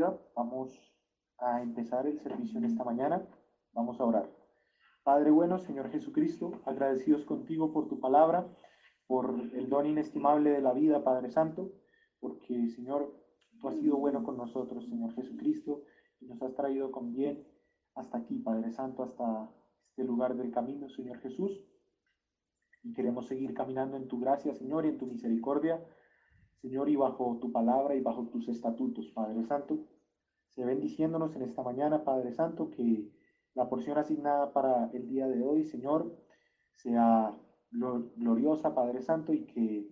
bendiga. Vamos a empezar el servicio en esta mañana. Vamos a orar. Padre bueno, Señor Jesucristo, agradecidos contigo por tu palabra, por el don inestimable de la vida, Padre Santo, porque, Señor, tú has sido bueno con nosotros, Señor Jesucristo, y nos has traído con bien hasta aquí, Padre Santo, hasta este lugar del camino, Señor Jesús. Y queremos seguir caminando en tu gracia, Señor, y en tu misericordia, Señor, y bajo tu palabra y bajo tus estatutos, Padre Santo. Se bendiciéndonos en esta mañana, Padre Santo, que la porción asignada para el día de hoy, Señor, sea gloriosa, Padre Santo, y que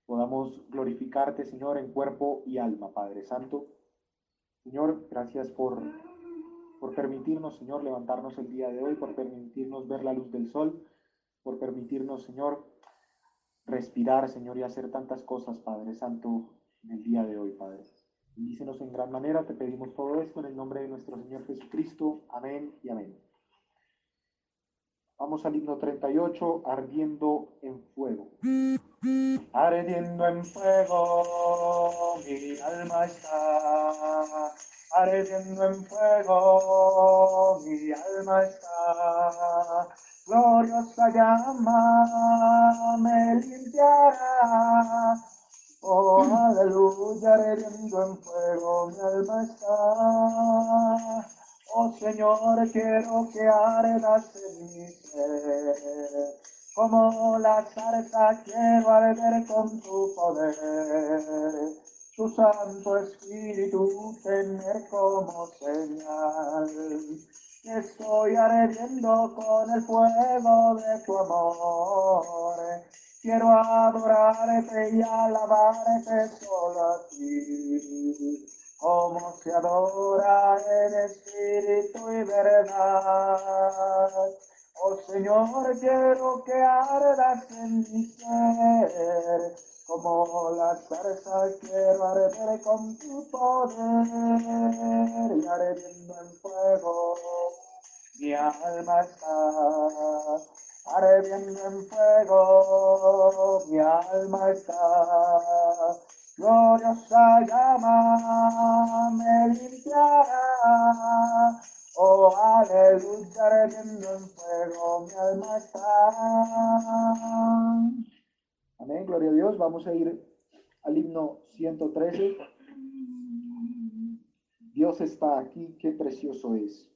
podamos glorificarte, Señor, en cuerpo y alma, Padre Santo. Señor, gracias por permitirnos, Señor, levantarnos el día de hoy, por permitirnos ver la luz del sol, por permitirnos, Señor, respirar, Señor, y hacer tantas cosas, Padre Santo, en el día de hoy, Padre. Bendícenos en gran manera, te pedimos todo esto en el nombre de nuestro Señor Jesucristo. Amén y amén. Vamos al himno 38, ardiendo en fuego. Ardiendo en fuego, mi alma está. Ardiendo en fuego, mi alma está. Gloriosa llama me limpiará. Oh, aleluya, ardiendo en fuego, mi alma está. Oh Señor, quiero que ardas en mi ser. Como la zarza quiero arder con tu poder. Tu Santo Espíritu tener como señal. Que estoy ardiendo con el fuego de tu amor. Quiero adorarte y alabarte solo a ti, como se adora en espíritu y verdad. Oh Señor, quiero que ardas en mi ser, como la zarza quiero arder con tu poder, y ardiendo en fuego, mi alma está. Ardiendo en fuego, mi alma está. Gloriosa llama me limpiará. Oh, aleluya, ardiendo en fuego, mi alma está. Amén, gloria a Dios. Vamos a ir al himno 113. Dios está aquí, qué precioso es.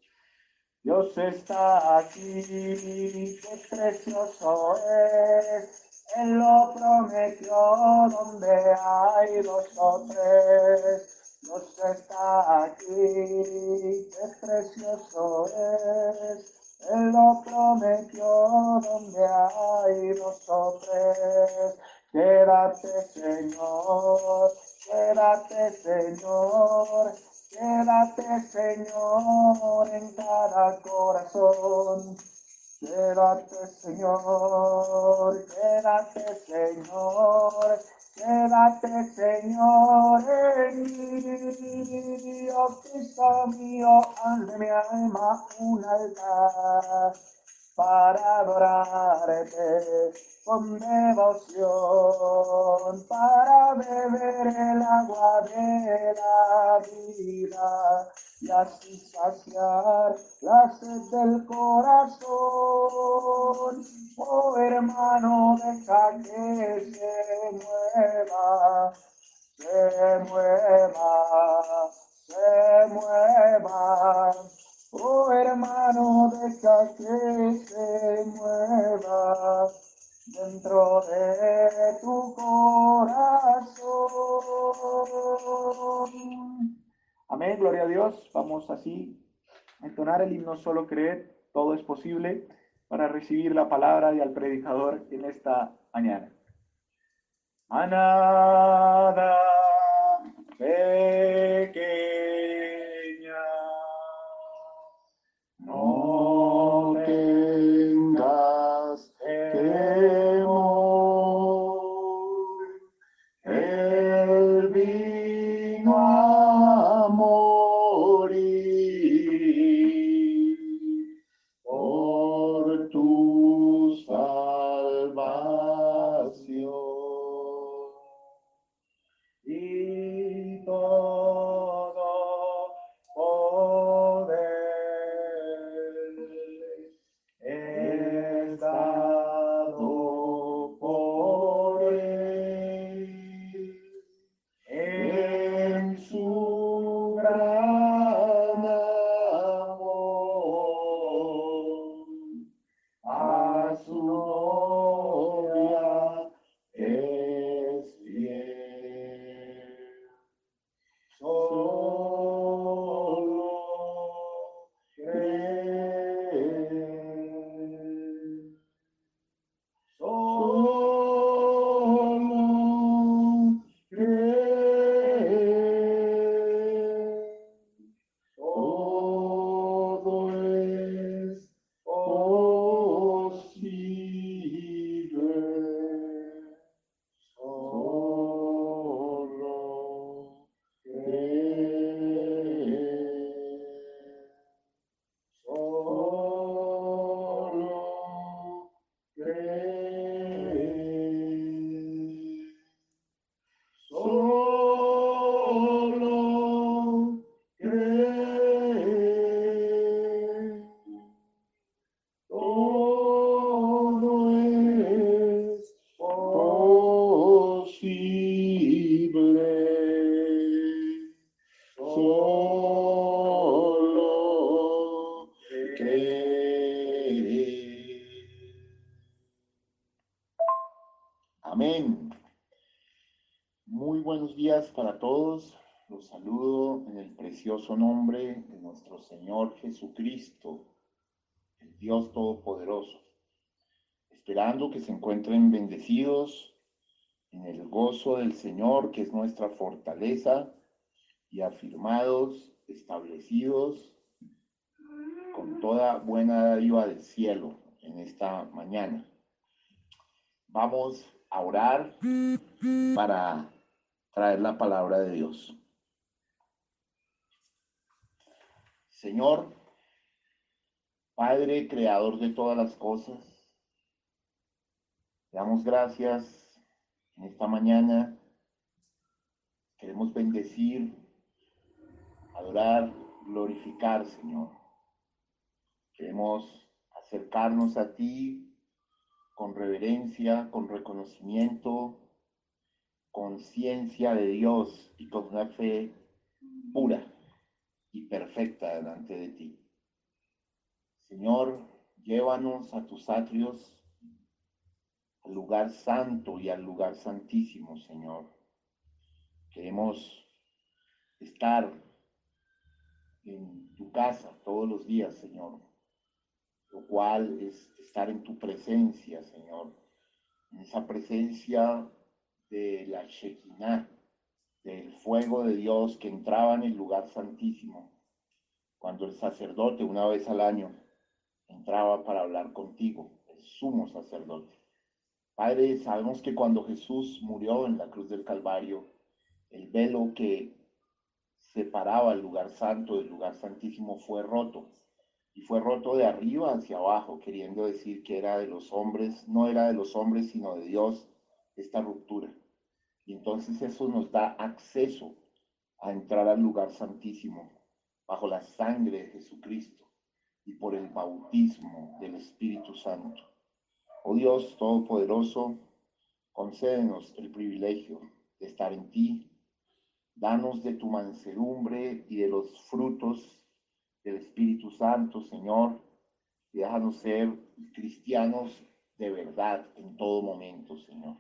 Dios está aquí, qué precioso es. Él lo prometió donde hay dos o tres. Dios está aquí, qué precioso es. Él lo prometió donde hay dos o tres. Quédate, Señor, quédate, Señor. Quédate, Señor, en cada corazón. Quédate, Señor, quédate, Señor. Quédate, Señor, en mí. Oh Cristo mío, haz de mi alma un altar para adorarte con devoción, para beber el agua de la vida y así saciar la sed del corazón. Oh hermano, deja que se mueva, se mueva, se mueva. Oh hermano, deja que se mueva dentro de tu corazón. Amén, gloria a Dios. Vamos así a entonar el himno Solo Creer, todo es posible, para recibir la palabra y al predicador en esta mañana. Manada pequeña, no tengas temor, Él vino a morir por tu salvación. solo querer. Amén. Muy buenos días para todos. Los saludo en el precioso nombre de nuestro Señor Jesucristo, el Dios Todopoderoso, esperando que se encuentren bendecidos en el gozo del Señor, que es nuestra fortaleza, y afirmados, establecidos con toda buena dádiva del cielo en esta mañana. Vamos a orar para traer la palabra de Dios. Señor, Padre, creador de todas las cosas, te damos gracias en esta mañana. Queremos bendecir, adorar, glorificar, Señor. Queremos acercarnos a ti con reverencia, con reconocimiento, con ciencia de Dios y con una fe pura y perfecta delante de ti. Señor, llévanos a tus atrios, al lugar santo y al lugar santísimo, Señor. Queremos estar en tu casa todos los días, Señor, lo cual es estar en tu presencia, Señor, en esa presencia de la Shekinah, del fuego de Dios que entraba en el lugar santísimo, cuando el sacerdote una vez al año entraba para hablar contigo, el sumo sacerdote. Padre, sabemos que cuando Jesús murió en la cruz del Calvario, el velo que separaba el lugar santo del lugar santísimo fue roto, y fue roto de arriba hacia abajo, queriendo decir que era de los hombres, no era de los hombres, sino de Dios, esta ruptura. Y entonces eso nos da acceso a entrar al lugar santísimo bajo la sangre de Jesucristo y por el bautismo del Espíritu Santo. Oh Dios Todopoderoso, concédenos el privilegio de estar en ti. Danos de tu mansedumbre y de los frutos del Espíritu Santo, Señor, y déjanos ser cristianos de verdad en todo momento, Señor.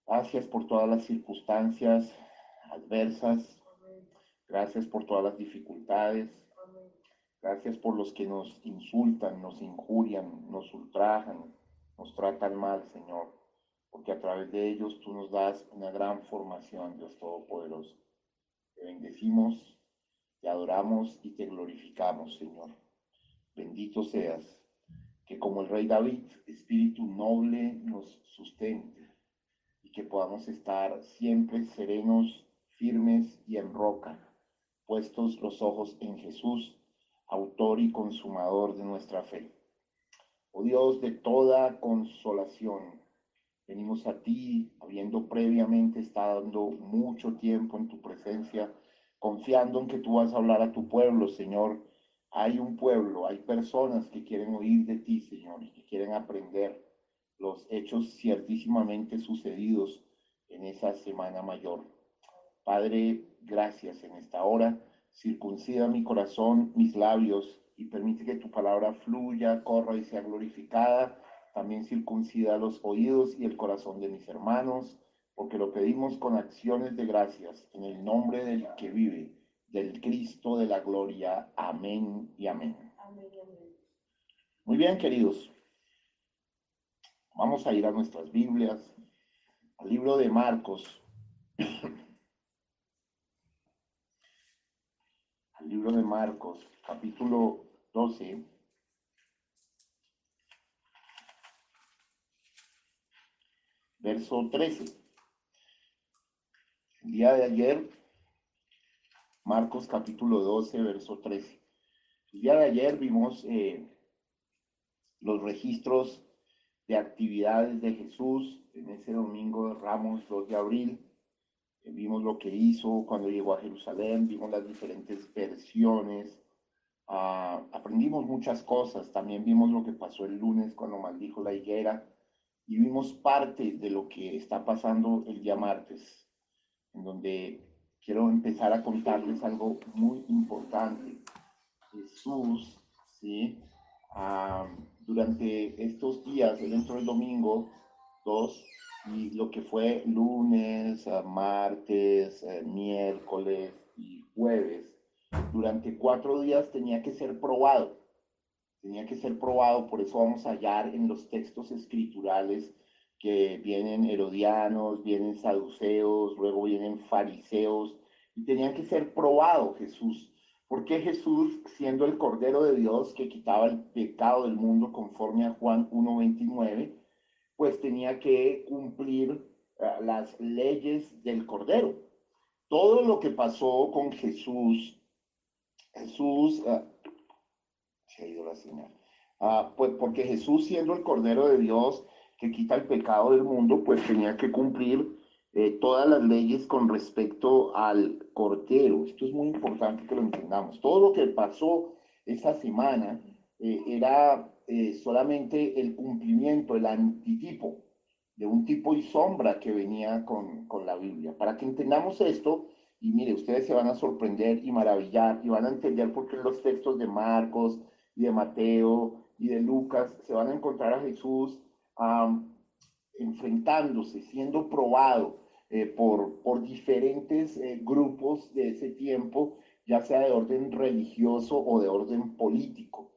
Gracias por todas las circunstancias adversas. Gracias por todas las dificultades. Gracias por los que nos insultan, nos injurian, nos ultrajan, nos tratan mal, Señor, porque a través de ellos tú nos das una gran formación, Dios Todopoderoso. Te bendecimos, te adoramos y te glorificamos, Señor. Bendito seas, que como el rey David, espíritu noble nos sustente y que podamos estar siempre serenos, firmes y en roca, puestos los ojos en Jesús, autor y consumador de nuestra fe. Oh Dios de toda consolación, venimos a ti, habiendo previamente estado mucho tiempo en tu presencia, confiando en que tú vas a hablar a tu pueblo, Señor. Hay un pueblo, hay personas que quieren oír de ti, Señor, y que quieren aprender los hechos ciertísimamente sucedidos en esa semana mayor. Padre, gracias en esta hora. Circuncida mi corazón, mis labios, y permite que tu palabra fluya, corra y sea glorificada. También circuncida los oídos y el corazón de mis hermanos, porque lo pedimos con acciones de gracias, en el nombre del que vive, del Cristo de la gloria. Amén y amén. Amén, amén. Muy bien, queridos. Vamos a ir a nuestras Biblias, al libro de Marcos. Al libro de Marcos, capítulo 12. Verso 13. El día de ayer, Marcos capítulo 12, verso 13. El día de ayer vimos los registros de actividades de Jesús en ese domingo de Ramos 2 de abril. Vimos lo que hizo cuando llegó a Jerusalén, vimos las diferentes versiones, aprendimos muchas cosas. También vimos lo que pasó el lunes cuando maldijo la higuera y vimos parte de lo que está pasando el día martes, en donde quiero empezar a contarles algo muy importante. Jesús, ¿sí? Durante estos días, él entró el domingo 2 y lo que fue lunes, martes, miércoles y jueves, durante 4 días tenía que ser probado. Tenía que ser probado, por eso vamos a hallar en los textos escriturales que vienen herodianos, vienen saduceos, luego vienen fariseos, y tenían que ser probado Jesús. Porque Jesús, siendo el Cordero de Dios que quitaba el pecado del mundo conforme a Juan 1:29, pues tenía que cumplir las leyes del Cordero. Todo lo que pasó con Jesús, se ha ido la señal. Pues porque Jesús, siendo el Cordero de Dios que quita el pecado del mundo, pues tenía que cumplir todas las leyes con respecto al Cordero. Esto es muy importante que lo entendamos. Todo lo que pasó esa semana era solamente el cumplimiento, el antitipo de un tipo y sombra que venía con la Biblia. Para que entendamos esto, y mire, ustedes se van a sorprender y maravillar y van a entender por qué en los textos de Marcos y de Mateo y de Lucas se van a encontrar a Jesús enfrentándose, siendo probado por diferentes grupos de ese tiempo, ya sea de orden religioso o de orden político.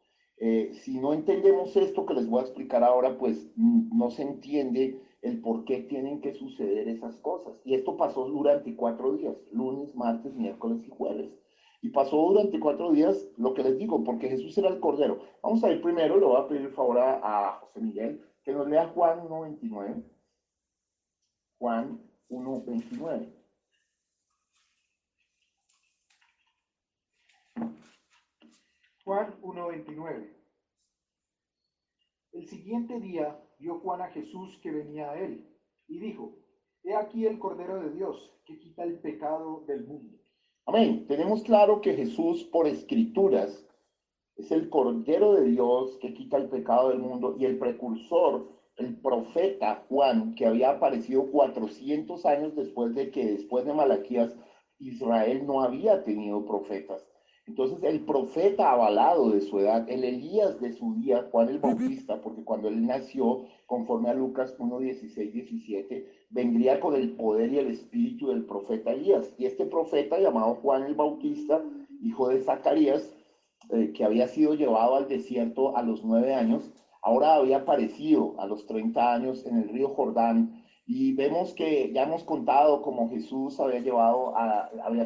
Si no entendemos esto que les voy a explicar ahora, pues no se entiende el por qué tienen que suceder esas cosas. Y esto pasó durante 4 días, lunes, martes, miércoles y jueves. Y pasó durante 4 días lo que les digo, porque Jesús era el Cordero. Vamos a ir primero, le voy a pedir el favor a José Miguel, que nos lea Juan 1:29. Juan 1:29. Juan 1:29. El siguiente día vio Juan a Jesús que venía a él y dijo: He aquí el Cordero de Dios que quita el pecado del mundo. Amén. Tenemos claro que Jesús, por escrituras, es el Cordero de Dios que quita el pecado del mundo y el precursor, el profeta Juan, que había aparecido 400 años después de que, después de Malaquías, Israel no había tenido profetas. Entonces el profeta avalado de su edad, el Elías de su día, Juan el Bautista, porque cuando él nació, conforme a Lucas 1:16-17, vendría con el poder y el espíritu del profeta Elías. Y este profeta, llamado Juan el Bautista, hijo de Zacarías, que había sido llevado al desierto a los 9 años, ahora había aparecido a los 30 años en el río Jordán. Y vemos que ya hemos contado cómo Jesús había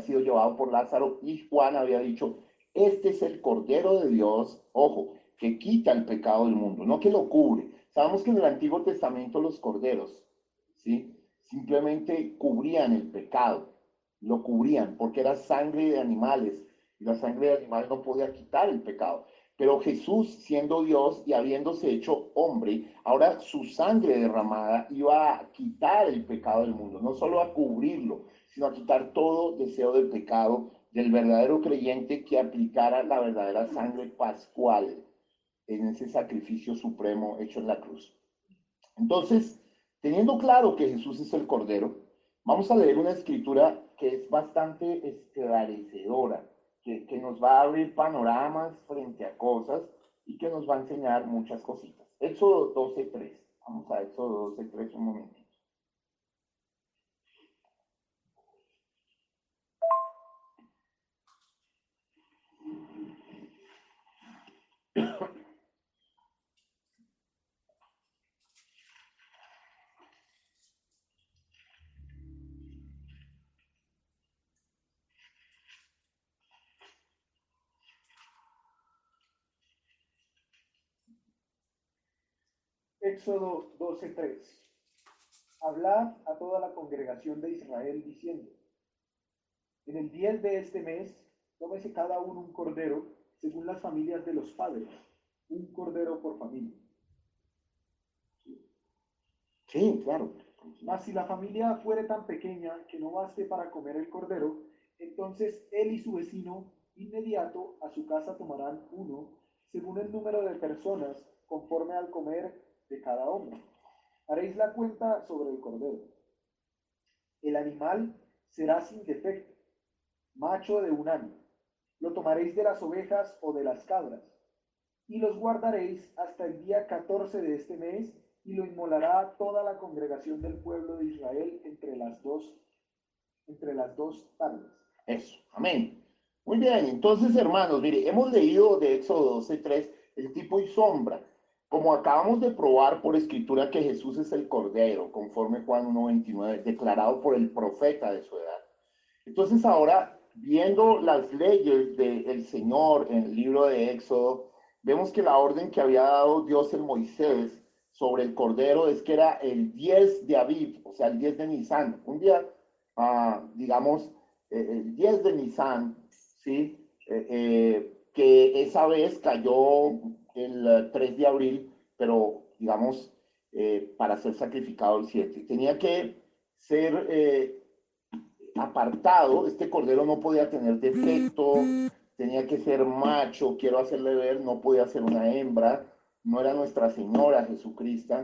sido llevado por Lázaro y Juan había dicho: este es el Cordero de Dios, ojo, que quita el pecado del mundo, no que lo cubre. Sabemos que en el Antiguo Testamento los corderos, ¿sí?, simplemente cubrían el pecado, lo cubrían porque era sangre de animales y la sangre de animal no podía quitar el pecado. Pero Jesús, siendo Dios y habiéndose hecho hombre, ahora su sangre derramada iba a quitar el pecado del mundo, no solo a cubrirlo, sino a quitar todo deseo del pecado del verdadero creyente que aplicara la verdadera sangre pascual en ese sacrificio supremo hecho en la cruz. Entonces, teniendo claro que Jesús es el Cordero, vamos a leer una escritura que es bastante esclarecedora, que nos va a abrir panoramas frente a cosas y que nos va a enseñar muchas cositas. Éxodo 12:3. Vamos a Éxodo 12:3 un momentito. Éxodo 12:3. Hablad a toda la congregación de Israel diciendo: En el 10 de este mes, tómese cada uno un cordero, según las familias de los padres, un cordero por familia. Sí, claro. Mas si la familia fuere tan pequeña que no baste para comer el cordero, entonces él y su vecino inmediato a su casa tomarán uno, según el número de personas, conforme al comer de cada hombre. Haréis la cuenta sobre el cordero. El animal será sin defecto, macho de un año. Lo tomaréis de las ovejas o de las cabras, y los guardaréis hasta el día 14 de este mes, y lo inmolará toda la congregación del pueblo de Israel entre las dos tardes. Eso, amén. Muy bien, entonces hermanos, mire, hemos leído de Éxodo 12:3 el tipo y sombra. Como acabamos de probar por escritura que Jesús es el Cordero, conforme Juan 1:29, declarado por el profeta de su edad. Entonces ahora, viendo las leyes del Señor en el libro de Éxodo, vemos que la orden que había dado Dios en Moisés sobre el Cordero es que era el 10 de Aviv, o sea, el 10 de Nisan, un día, digamos, el 10 de Nisan, ¿sí? Que esa vez cayó el 3 de abril, pero digamos, para ser sacrificado el 7. Tenía que ser apartado, este cordero no podía tener defecto, tenía que ser macho, quiero hacerle ver, no podía ser una hembra, no era Nuestra Señora Jesucristo,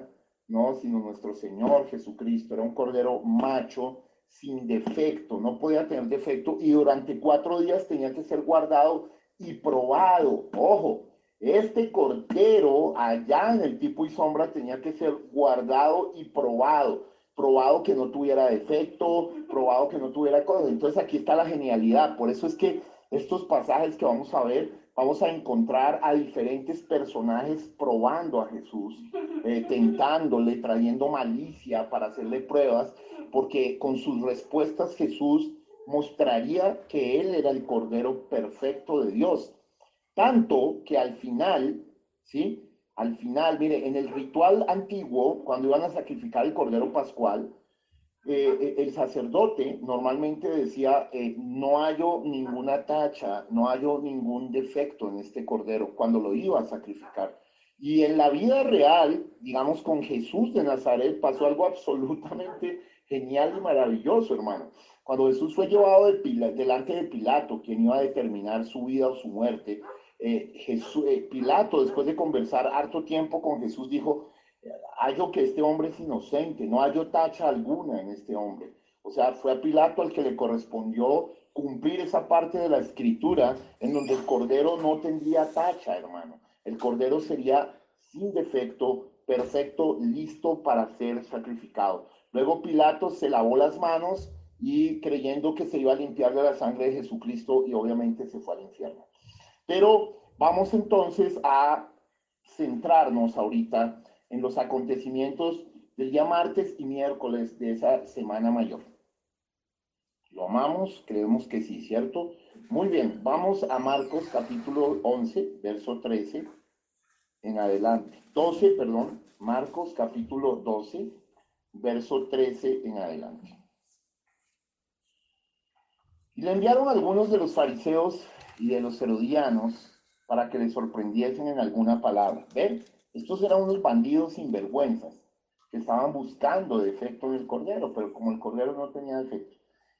no, sino nuestro Señor Jesucristo, era un cordero macho, sin defecto, no podía tener defecto, y durante 4 días tenía que ser guardado y probado. Ojo, este cordero allá en el tipo y sombra tenía que ser guardado y probado que no tuviera defecto, probado que no tuviera cosas. Entonces aquí está la genialidad. Por eso es que estos pasajes que vamos a ver, vamos a encontrar a diferentes personajes probando a Jesús, tentándole, trayendo malicia para hacerle pruebas, porque con sus respuestas Jesús mostraría que él era el Cordero perfecto de Dios. Tanto que al final, ¿sí? Al final, mire, en el ritual antiguo, cuando iban a sacrificar el Cordero Pascual, el sacerdote normalmente decía, no hallo ninguna tacha, no hallo ningún defecto en este Cordero cuando lo iba a sacrificar. Y en la vida real, digamos, con Jesús de Nazaret pasó algo absolutamente genial y maravilloso, hermano. Cuando Jesús fue llevado delante de Pilato, quien iba a determinar su vida o su muerte, Pilato, después de conversar harto tiempo con Jesús, dijo, hallo que este hombre es inocente, no hallo tacha alguna en este hombre. O sea, fue a Pilato al que le correspondió cumplir esa parte de la escritura en donde el cordero no tendría tacha, hermano. El cordero sería sin defecto, perfecto, listo para ser sacrificado. Luego Pilato se lavó las manos y creyendo que se iba a limpiar de la sangre de Jesucristo y obviamente se fue al infierno. Pero vamos entonces a centrarnos ahorita en los acontecimientos del día martes y miércoles de esa Semana Mayor. ¿Lo amamos? Creemos que sí, ¿cierto? Muy bien, vamos a Marcos capítulo 11, verso 13 en adelante. 12, perdón, Marcos capítulo 12, verso 13 en adelante. Y le enviaron algunos de los fariseos y de los herodianos para que le sorprendiesen en alguna palabra. ¿Ven? Estos eran unos bandidos sinvergüenzas que estaban buscando defecto en el cordero, pero como el cordero no tenía defecto.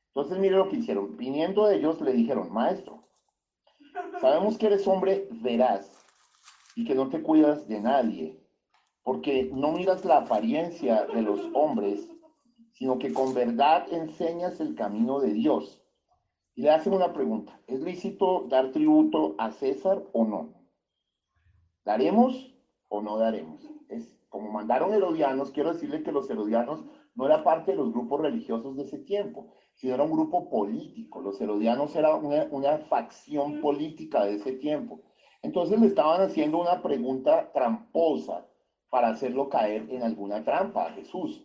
Entonces mire lo que hicieron. Viniendo ellos le dijeron, maestro, sabemos que eres hombre veraz y que no te cuidas de nadie, porque no miras la apariencia de los hombres, sino que con verdad enseñas el camino de Dios. Y le hacen una pregunta, ¿es lícito dar tributo a César o no? ¿Daremos o no daremos? Es como mandaron herodianos, quiero decirle que los herodianos no eran parte de los grupos religiosos de ese tiempo, sino era un grupo político. Los herodianos eran una facción política de ese tiempo. Entonces le estaban haciendo una pregunta tramposa para hacerlo caer en alguna trampa a Jesús.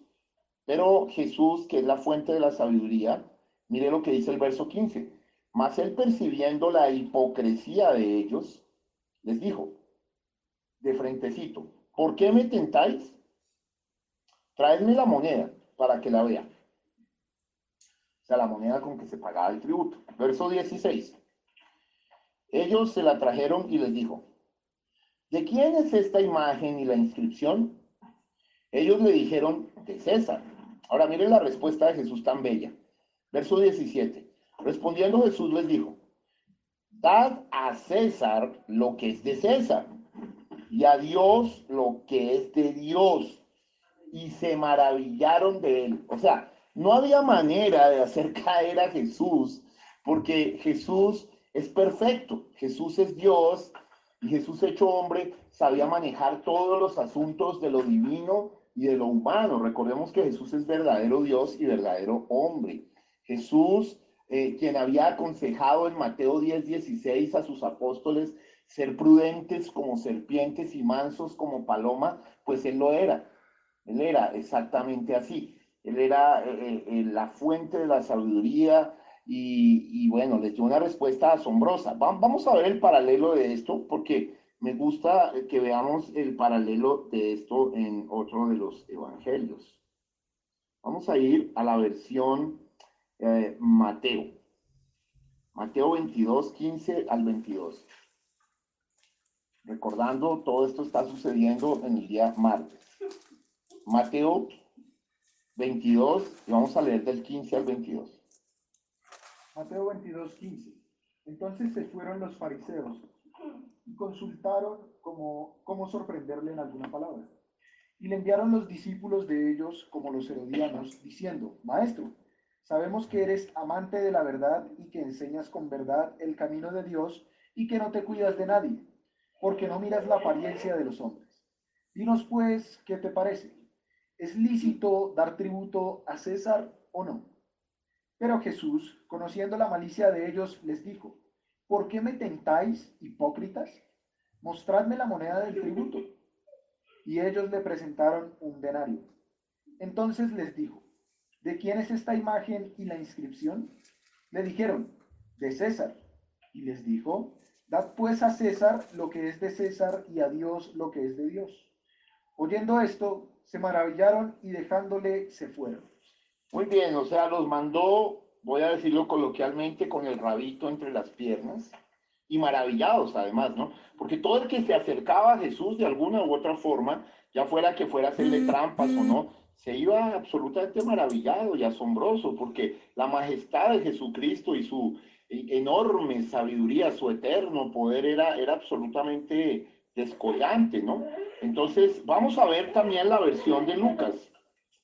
Pero Jesús, que es la fuente de la sabiduría, mire lo que dice el verso 15. Mas él percibiendo la hipocresía de ellos, les dijo, de frentecito, ¿por qué me tentáis? Traedme la moneda para que la vea. O sea, la moneda con que se pagaba el tributo. Verso 16. Ellos se la trajeron y les dijo, ¿de quién es esta imagen y la inscripción? Ellos le dijeron, de César. Ahora miren la respuesta de Jesús tan bella. Verso 17. Respondiendo Jesús les dijo, dad a César lo que es de César y a Dios lo que es de Dios. Y se maravillaron de él. O sea, no había manera de hacer caer a Jesús porque Jesús es perfecto, Jesús es Dios y Jesús hecho hombre sabía manejar todos los asuntos de lo divino y de lo humano. Recordemos que Jesús es verdadero Dios y verdadero hombre. Jesús, quien había aconsejado en Mateo 10:16 a sus apóstoles ser prudentes como serpientes y mansos como paloma, pues él lo era. Él era exactamente así. Él era la fuente de la sabiduría y bueno, les dio una respuesta asombrosa. Vamos a ver el paralelo de esto porque me gusta que veamos el paralelo de esto en otro de los evangelios. Vamos a ir a la versión Mateo. Mateo 22:15 al 22. Recordando, todo esto está sucediendo en el día martes. Mateo 22, y vamos a leer del 15 al 22. Mateo 22:15. Entonces se fueron los fariseos y consultaron cómo sorprenderle en alguna palabra. Y le enviaron los discípulos de ellos como los herodianos, diciendo: Maestro, sabemos que eres amante de la verdad y que enseñas con verdad el camino de Dios y que no te cuidas de nadie, porque no miras la apariencia de los hombres. Dinos pues, ¿qué te parece? ¿Es lícito dar tributo a César o no? Pero Jesús, conociendo la malicia de ellos, les dijo: ¿Por qué me tentáis, hipócritas? Mostradme la moneda del tributo. Y ellos le presentaron un denario. Entonces les dijo: ¿De quién es esta imagen y la inscripción? Le dijeron: de César. Y les dijo: Dad pues a César lo que es de César y a Dios lo que es de Dios. Oyendo esto, se maravillaron y dejándole se fueron. Muy bien, o sea, los mandó, voy a decirlo coloquialmente, con el rabito entre las piernas y maravillados además, ¿no? Porque todo el que se acercaba a Jesús de alguna u otra forma, ya fuera que fuera a hacerle trampas o no, se iba absolutamente maravillado y asombroso, porque la majestad de Jesucristo y su enorme sabiduría, su eterno poder era absolutamente descollante, ¿no? Entonces, vamos a ver también la versión de Lucas,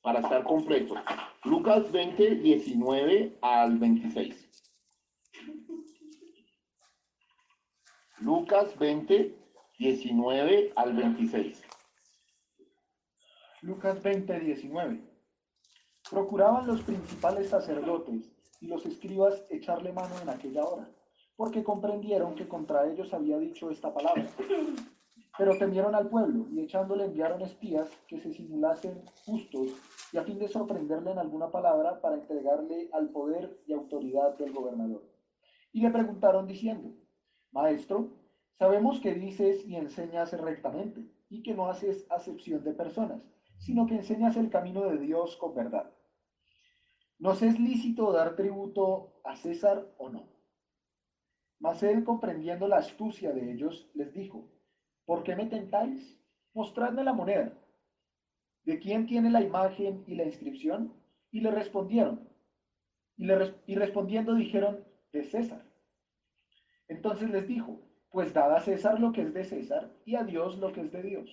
para estar completo. Lucas 20:19 al 26. Lucas 20:19 al 26. Lucas 20:19. Procuraban los principales sacerdotes y los escribas echarle mano en aquella hora, porque comprendieron que contra ellos había dicho esta palabra. Pero temieron al pueblo y echándole enviaron espías que se simulasen justos y a fin de sorprenderle en alguna palabra para entregarle al poder y autoridad del gobernador. Y le preguntaron diciendo: Maestro, sabemos que dices y enseñas rectamente y que no haces acepción de personas, sino que enseñas el camino de Dios con verdad. ¿Nos es lícito dar tributo a César o no? Mas él, comprendiendo la astucia de ellos, les dijo: ¿Por qué me tentáis? Mostradme la moneda. ¿De quién tiene la imagen y la inscripción? Y le respondieron. Y respondiendo dijeron: de César. Entonces les dijo: Pues dad a César lo que es de César y a Dios lo que es de Dios.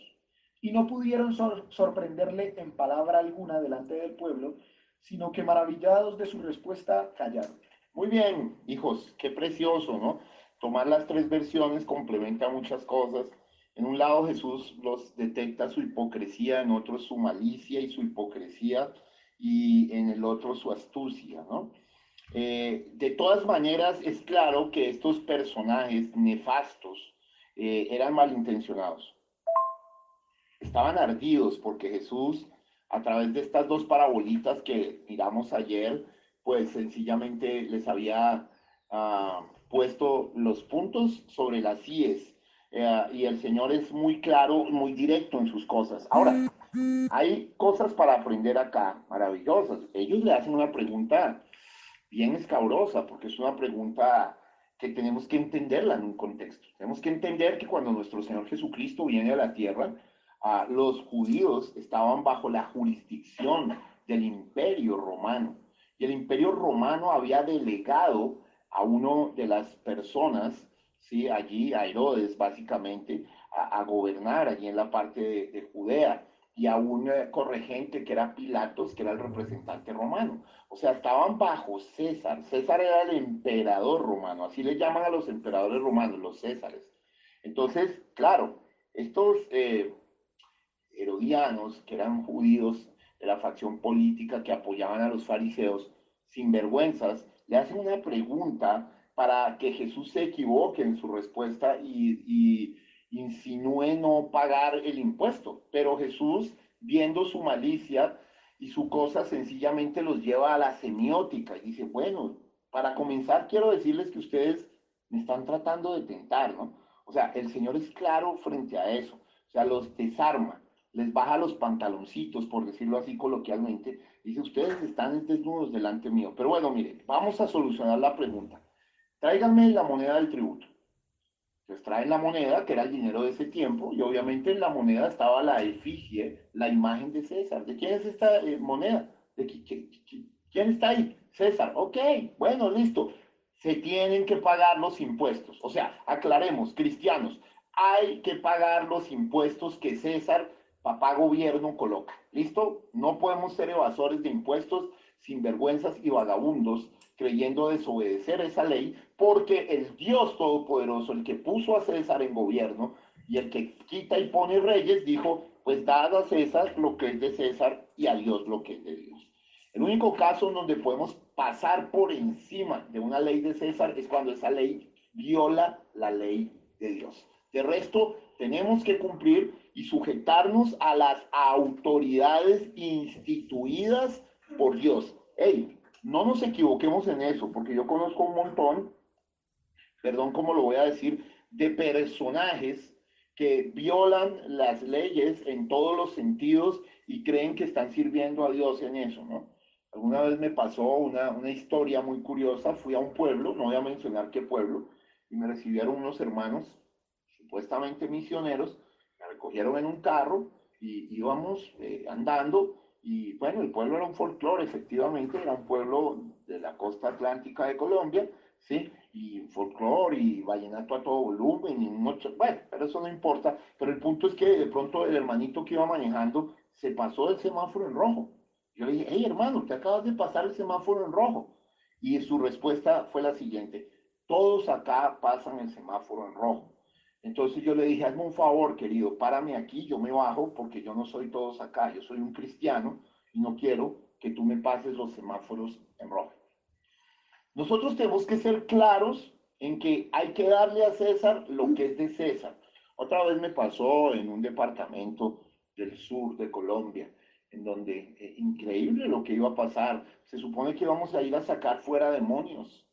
Y no pudieron sorprenderle en palabra alguna delante del pueblo, sino que maravillados de su respuesta callaron. Muy bien, hijos, qué precioso, ¿no? Tomar las tres versiones complementa muchas cosas. En un lado Jesús los detecta su hipocresía, en otro su malicia y su hipocresía, y en el otro su astucia, ¿no? De todas maneras, es claro que estos personajes nefastos eran malintencionados. Estaban ardidos porque Jesús, a través de estas dos parabolitas que miramos ayer, pues sencillamente les había puesto los puntos sobre las íes. Y el Señor es muy claro, muy directo en sus cosas. Ahora, hay cosas para aprender acá, maravillosas. Ellos le hacen una pregunta bien escabrosa, porque es una pregunta que tenemos que entenderla en un contexto. Tenemos que entender que cuando nuestro Señor Jesucristo viene a la tierra, los judíos estaban bajo la jurisdicción del Imperio Romano. Y el Imperio Romano había delegado a uno de las personas, ¿sí? Allí, a Herodes, básicamente, a gobernar allí en la parte de Judea. y a un corregente que era Pilatos, que era el representante romano. O sea, estaban bajo César. César era el emperador romano, así le llaman a los emperadores romanos, los Césares. Entonces, claro, estos herodianos, que eran judíos de la facción política que apoyaban a los fariseos, sinvergüenzas, le hacen una pregunta para que Jesús se equivoque en su respuesta y insinúe no pagar el impuesto. Pero Jesús, viendo su malicia y su cosa, sencillamente los lleva a la semiótica y dice, bueno, para comenzar quiero decirles que ustedes me están tratando de tentar, ¿no? O sea, el Señor es claro frente a eso, o sea, los desarma, les baja los pantaloncitos, por decirlo así coloquialmente, dice, ustedes están desnudos delante mío. Pero bueno, mire, vamos a solucionar la pregunta. Tráiganme la moneda del tributo. Entonces traen la moneda, que era el dinero de ese tiempo, y obviamente en la moneda estaba la efigie, la imagen de César. ¿De quién es esta moneda? ¿Quién está ahí? César. Ok, bueno, listo. Se tienen que pagar los impuestos. O sea, aclaremos, cristianos, hay que pagar los impuestos que César, papá gobierno, coloca. ¿Listo? No podemos ser evasores de impuestos, sinvergüenzas y vagabundos creyendo desobedecer esa ley, porque el Dios Todopoderoso, el que puso a César en gobierno y el que quita y pone reyes, dijo, pues dad a César lo que es de César y a Dios lo que es de Dios. El único caso en donde podemos pasar por encima de una ley de César es cuando esa ley viola la ley de Dios. De resto, tenemos que cumplir y sujetarnos a las autoridades instituidas por Dios. Hey, no nos equivoquemos en eso, porque yo conozco un montón, perdón, ¿cómo lo voy a decir?, de personajes que violan las leyes en todos los sentidos y creen que están sirviendo a Dios en eso, ¿no? Alguna vez me pasó una historia muy curiosa, fui a un pueblo, no voy a mencionar qué pueblo, y me recibieron unos hermanos, supuestamente misioneros, me recogieron en un carro y íbamos andando, y bueno, el pueblo era un folclore, efectivamente, era un pueblo de la costa atlántica de Colombia, ¿sí? Y folclore y vallenato a todo volumen, y mucho, bueno, pero eso no importa, pero el punto es que de pronto el hermanito que iba manejando se pasó el semáforo en rojo. Yo le dije, hey hermano, te acabas de pasar el semáforo en rojo. Y su respuesta fue la siguiente, todos acá pasan el semáforo en rojo. Entonces yo le dije, hazme un favor, querido, párame aquí, yo me bajo porque yo no soy todos acá, yo soy un cristiano y no quiero que tú me pases los semáforos en rojo. Nosotros tenemos que ser claros en que hay que darle a César lo que es de César. Otra vez me pasó en un departamento del sur de Colombia, en donde increíble lo que iba a pasar. Se supone que íbamos a ir a sacar fuera demonios,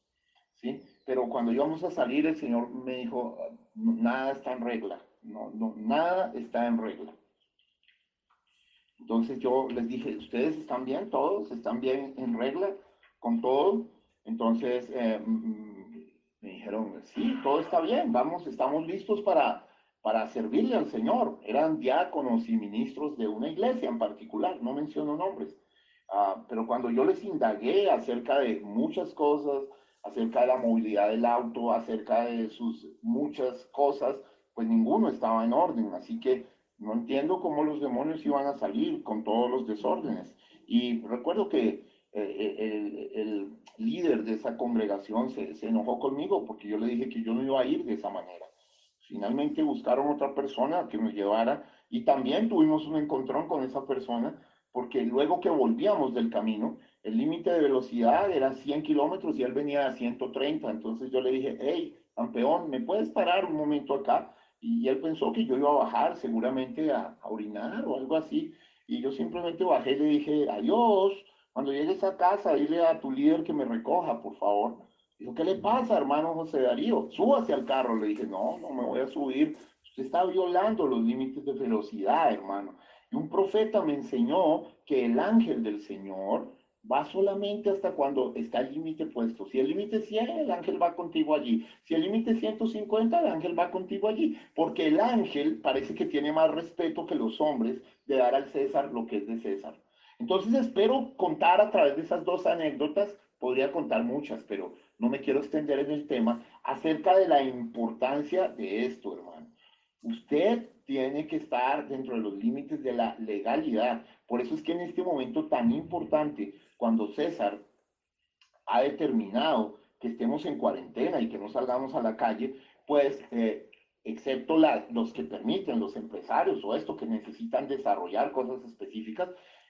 ¿sí? Pero cuando íbamos a salir, el Señor me dijo, nada está en regla, no, no, nada está en regla. Entonces yo les dije, ¿ustedes están bien? ¿Todos están bien en regla con todo? Entonces me dijeron, sí, todo está bien, vamos, estamos listos para servirle al Señor. Eran diáconos y ministros de una iglesia en particular, no menciono nombres. Pero cuando yo les indagué acerca de muchas cosas, acerca de la movilidad del auto, acerca de sus muchas cosas, pues ninguno estaba en orden. Así que no entiendo cómo los demonios iban a salir con todos los desórdenes. Y recuerdo que el líder de esa congregación se enojó conmigo porque yo le dije que yo no iba a ir de esa manera. Finalmente buscaron otra persona que nos llevara y también tuvimos un encontrón con esa persona porque luego que volvíamos del camino, el límite de velocidad era 100 kilómetros y él venía a 130. Entonces yo le dije, hey, campeón, ¿me puedes parar un momento acá? Y él pensó que yo iba a bajar seguramente a orinar o algo así. Y yo simplemente bajé y le dije, adiós, cuando llegues a casa, dile a tu líder que me recoja, por favor. Dijo, ¿qué le pasa, hermano José Darío? Súbase al carro. Le dije, no, no me voy a subir. Usted está violando los límites de velocidad, hermano. Y un profeta me enseñó que el ángel del Señor va solamente hasta cuando está el límite puesto. Si el límite es 100, el ángel va contigo allí. Si el límite es 150, el ángel va contigo allí. Porque el ángel parece que tiene más respeto que los hombres de dar al César lo que es de César. Entonces espero contar a través de esas dos anécdotas, podría contar muchas, pero no me quiero extender en el tema, acerca de la importancia de esto, hermano. Usted tiene que estar dentro de los límites de la legalidad. Por eso es que en este momento tan importante, cuando César ha determinado que estemos en cuarentena y que no salgamos a la calle, pues, excepto los que permiten, los empresarios o esto que necesitan desarrollar cosas específicas,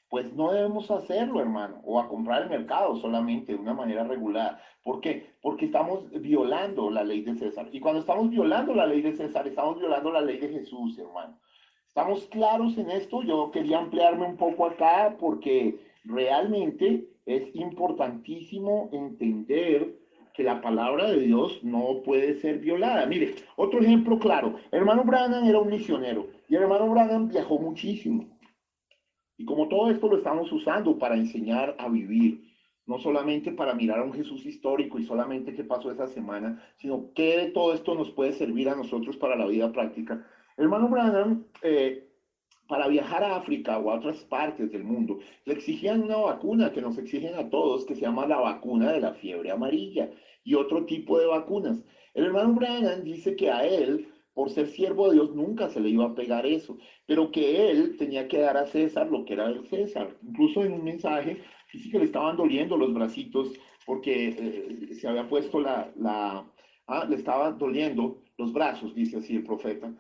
pues no debemos hacerlo, hermano, o a comprar el mercado solamente de una manera regular. ¿Por qué? Porque estamos violando la ley de César. Y cuando estamos violando la ley de César, estamos violando la ley de Jesús, hermano. ¿Estamos claros en esto? Yo quería ampliarme un poco acá porque realmente es importantísimo entender que la palabra de Dios no puede ser violada. Mire, otro ejemplo claro, el hermano Branham era un misionero y el hermano Branham viajó muchísimo. Y como todo esto lo estamos usando para enseñar a vivir, no solamente para mirar a un Jesús histórico y solamente qué pasó esa semana, sino qué de todo esto nos puede servir a nosotros para la vida práctica. El hermano Branham, para viajar a África o a otras partes del mundo, le exigían una vacuna que nos exigen a todos, que se llama la vacuna de la fiebre amarilla y otro tipo de vacunas. El hermano Branham dice que a él, por ser siervo de Dios, nunca se le iba a pegar eso, pero que él tenía que dar a César lo que era de César. Incluso en un mensaje, dice que le estaban doliendo los bracitos porque se había puesto le estaba doliendo los brazos, dice así el profeta,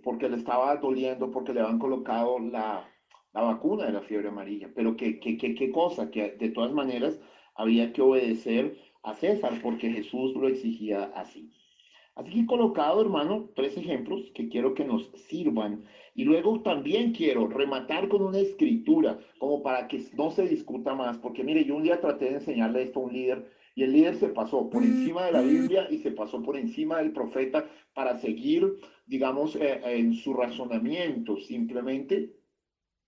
porque le estaba doliendo, porque le habían colocado la vacuna de la fiebre amarilla. Pero qué cosa, que de todas maneras había que obedecer a César, porque Jesús lo exigía así. Así que he colocado, hermano, 3 ejemplos que quiero que nos sirvan. Y luego también quiero rematar con una escritura, como para que no se discuta más. Porque mire, yo un día traté de enseñarle esto a un líder y el líder se pasó por encima de la Biblia y se pasó por encima del profeta para seguir, digamos, en su razonamiento simplemente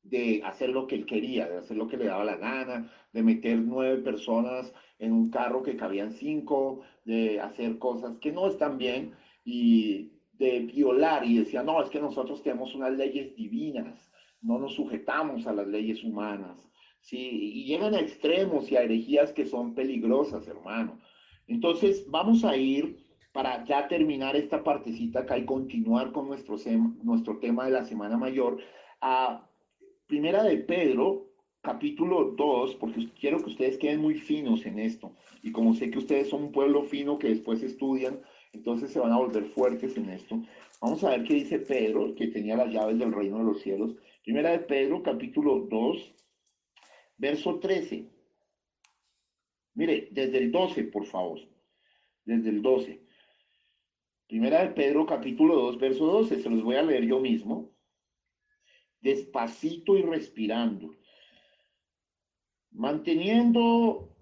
de hacer lo que él quería, de hacer lo que le daba la gana, de meter 9 personas en un carro que cabían 5, de hacer cosas que no están bien y de violar. Y decía, no, es que nosotros tenemos unas leyes divinas, no nos sujetamos a las leyes humanas. Sí, y llegan a extremos y a herejías que son peligrosas, hermano. Entonces, vamos a ir para ya terminar esta partecita acá y continuar con nuestro tema de la Semana Mayor, a Primera de Pedro, capítulo 2, porque quiero que ustedes queden muy finos en esto. Y como sé que ustedes son un pueblo fino que después estudian, entonces se van a volver fuertes en esto. Vamos a ver qué dice Pedro, que tenía las llaves del reino de los cielos. Primera de Pedro, capítulo 2, verso 13. Mire, desde el 12, por favor. Desde el 12. Primera de Pedro, capítulo 2, verso 12. Se los voy a leer yo mismo. Despacito y respirando. Manteniendo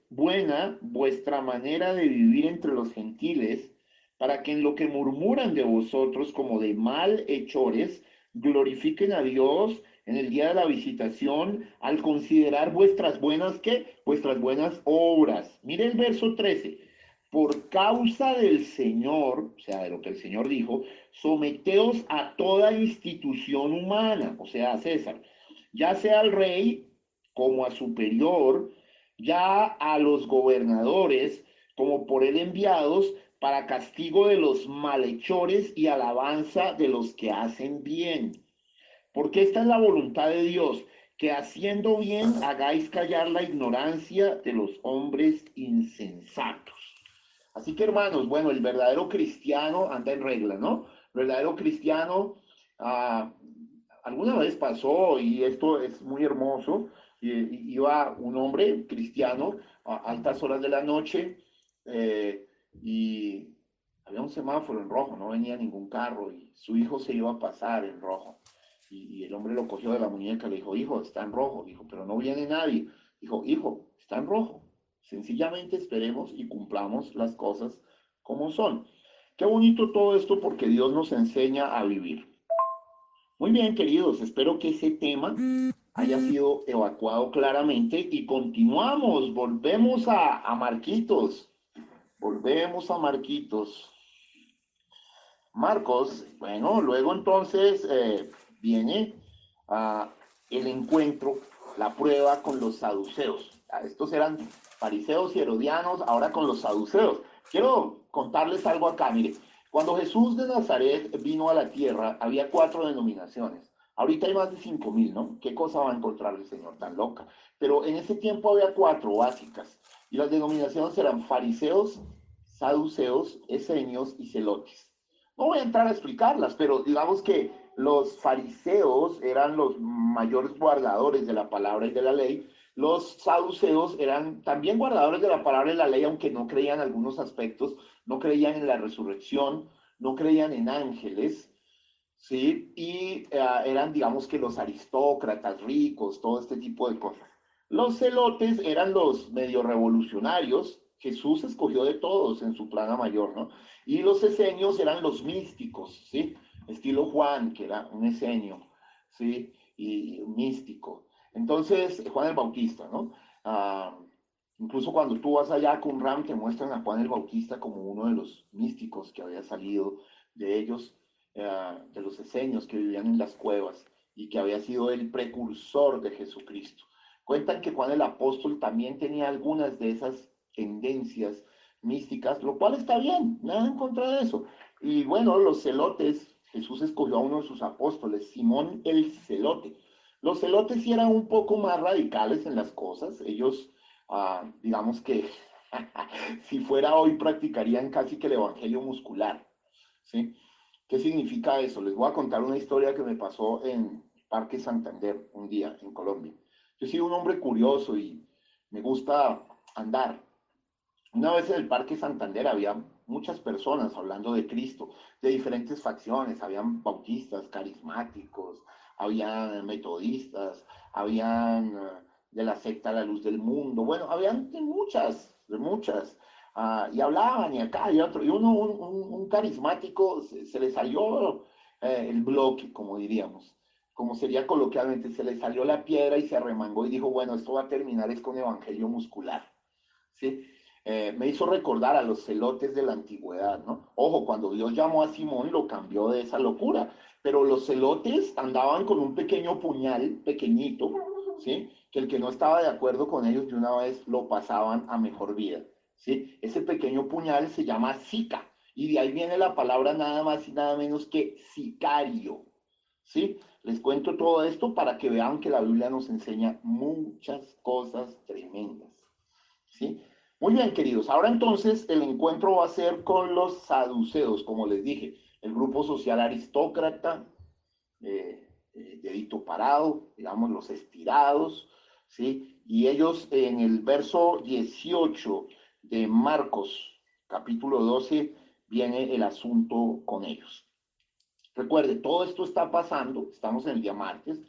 buena vuestra manera de vivir entre los gentiles, para que en lo que murmuran de vosotros como de malhechores, glorifiquen a Dios en el día de la visitación, al considerar vuestras buenas, ¿qué? Vuestras buenas obras. Mire el verso 13. Por causa del Señor, o sea, de lo que el Señor dijo, someteos a toda institución humana, o sea, a César, ya sea al rey como a superior, ya a los gobernadores como por él enviados, para castigo de los malhechores y alabanza de los que hacen bien. Porque esta es la voluntad de Dios, que haciendo bien hagáis callar la ignorancia de los hombres insensatos. Así que, hermanos, bueno, el verdadero cristiano anda en regla, ¿no? El verdadero cristiano, ah, alguna vez pasó, y esto es muy hermoso, iba un hombre cristiano a altas horas de la noche, y había un semáforo en rojo, no venía ningún carro y su hijo se iba a pasar en rojo. Y el hombre lo cogió de la muñeca, le dijo, hijo, está en rojo. Dijo, pero no viene nadie. Dijo, hijo, está en rojo. Sencillamente esperemos y cumplamos las cosas como son. Qué bonito todo esto porque Dios nos enseña a vivir. Muy bien, queridos, espero que ese tema haya sido evacuado claramente y continuamos, volvemos a Marquitos. Volvemos a Marquitos. Marcos, bueno, luego entonces viene el encuentro, la prueba con los saduceos. Estos eran fariseos y herodianos, ahora con los saduceos. Quiero contarles algo acá, mire. Cuando Jesús de Nazaret vino a la tierra, había 4 denominaciones. Ahorita hay más de 5.000, ¿no? ¿Qué cosa va a encontrar el Señor tan loca? Pero en ese tiempo había 4 básicas. Y las denominaciones eran fariseos, saduceos, esenios y celotes. No voy a entrar a explicarlas, pero digamos que los fariseos eran los mayores guardadores de la palabra y de la ley. Los saduceos eran también guardadores de la palabra y la ley, aunque no creían en algunos aspectos, no creían en la resurrección, no creían en ángeles, ¿sí? Y eran, digamos que los aristócratas ricos, todo este tipo de cosas. Los celotes eran los medio revolucionarios. Jesús escogió de todos en su plana mayor, ¿no? Y los esenios eran los místicos, ¿sí? Estilo Juan, que era un esenio, ¿sí? Y un místico. Entonces, Juan el Bautista, ¿no? Incluso cuando tú vas allá con Ram, te muestran a Juan el Bautista como uno de los místicos que había salido de ellos, de los esenios que vivían en las cuevas y que había sido el precursor de Jesucristo. Cuentan que Juan el Apóstol también tenía algunas de esas tendencias místicas, lo cual está bien, nada en contra de eso. Y bueno, los celotes, Jesús escogió a uno de sus apóstoles, Simón el Celote. Los celotes sí eran un poco más radicales en las cosas, ellos, digamos que si fuera hoy practicarían casi que el evangelio muscular, ¿sí? ¿Qué significa eso? Les voy a contar una historia que me pasó en Parque Santander un día en Colombia. Yo soy un hombre curioso y me gusta andar. Una vez en el Parque Santander había muchas personas hablando de Cristo, de diferentes facciones, habían bautistas, carismáticos, habían metodistas, habían de la secta La Luz del Mundo, bueno, habían de muchas, y hablaban y acá y otro, y uno, un carismático, se le salió el bloque, como diríamos, como sería coloquialmente, se le salió la piedra y se arremangó y dijo, bueno, esto va a terminar es con evangelio muscular, ¿sí? Me hizo recordar a los celotes de la antigüedad, ¿no? Ojo, cuando Dios llamó a Simón lo cambió de esa locura, pero los celotes andaban con un pequeño puñal, pequeñito, ¿sí? Que el que no estaba de acuerdo con ellos de una vez lo pasaban a mejor vida, ¿sí? Ese pequeño puñal se llama sica, y de ahí viene la palabra nada más y nada menos que sicario, ¿sí? Les cuento todo esto para que vean que la Biblia nos enseña muchas cosas tremendas, ¿sí? Muy bien, queridos. Ahora entonces el encuentro va a ser con los saduceos, como les dije, el grupo social aristócrata, dedito parado, digamos, los estirados, ¿sí? Y ellos en el verso 18 de Marcos, capítulo 12, viene el asunto con ellos. Recuerde, todo esto está pasando, estamos en el día martes,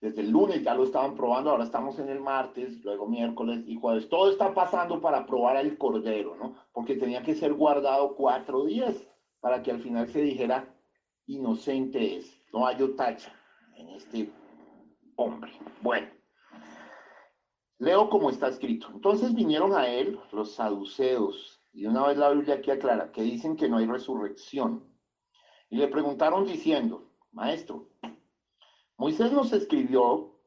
desde el lunes ya lo estaban probando, ahora estamos en el martes, luego miércoles y jueves. Todo está pasando para probar al cordero, ¿no? Porque tenía que ser guardado 4 días para que al final se dijera, inocente es, no hay tacha en este hombre. Bueno, leo como está escrito. Entonces vinieron a él los saduceos, y una vez la Biblia aquí aclara, que dicen que no hay resurrección. Y le preguntaron diciendo, maestro, Moisés nos escribió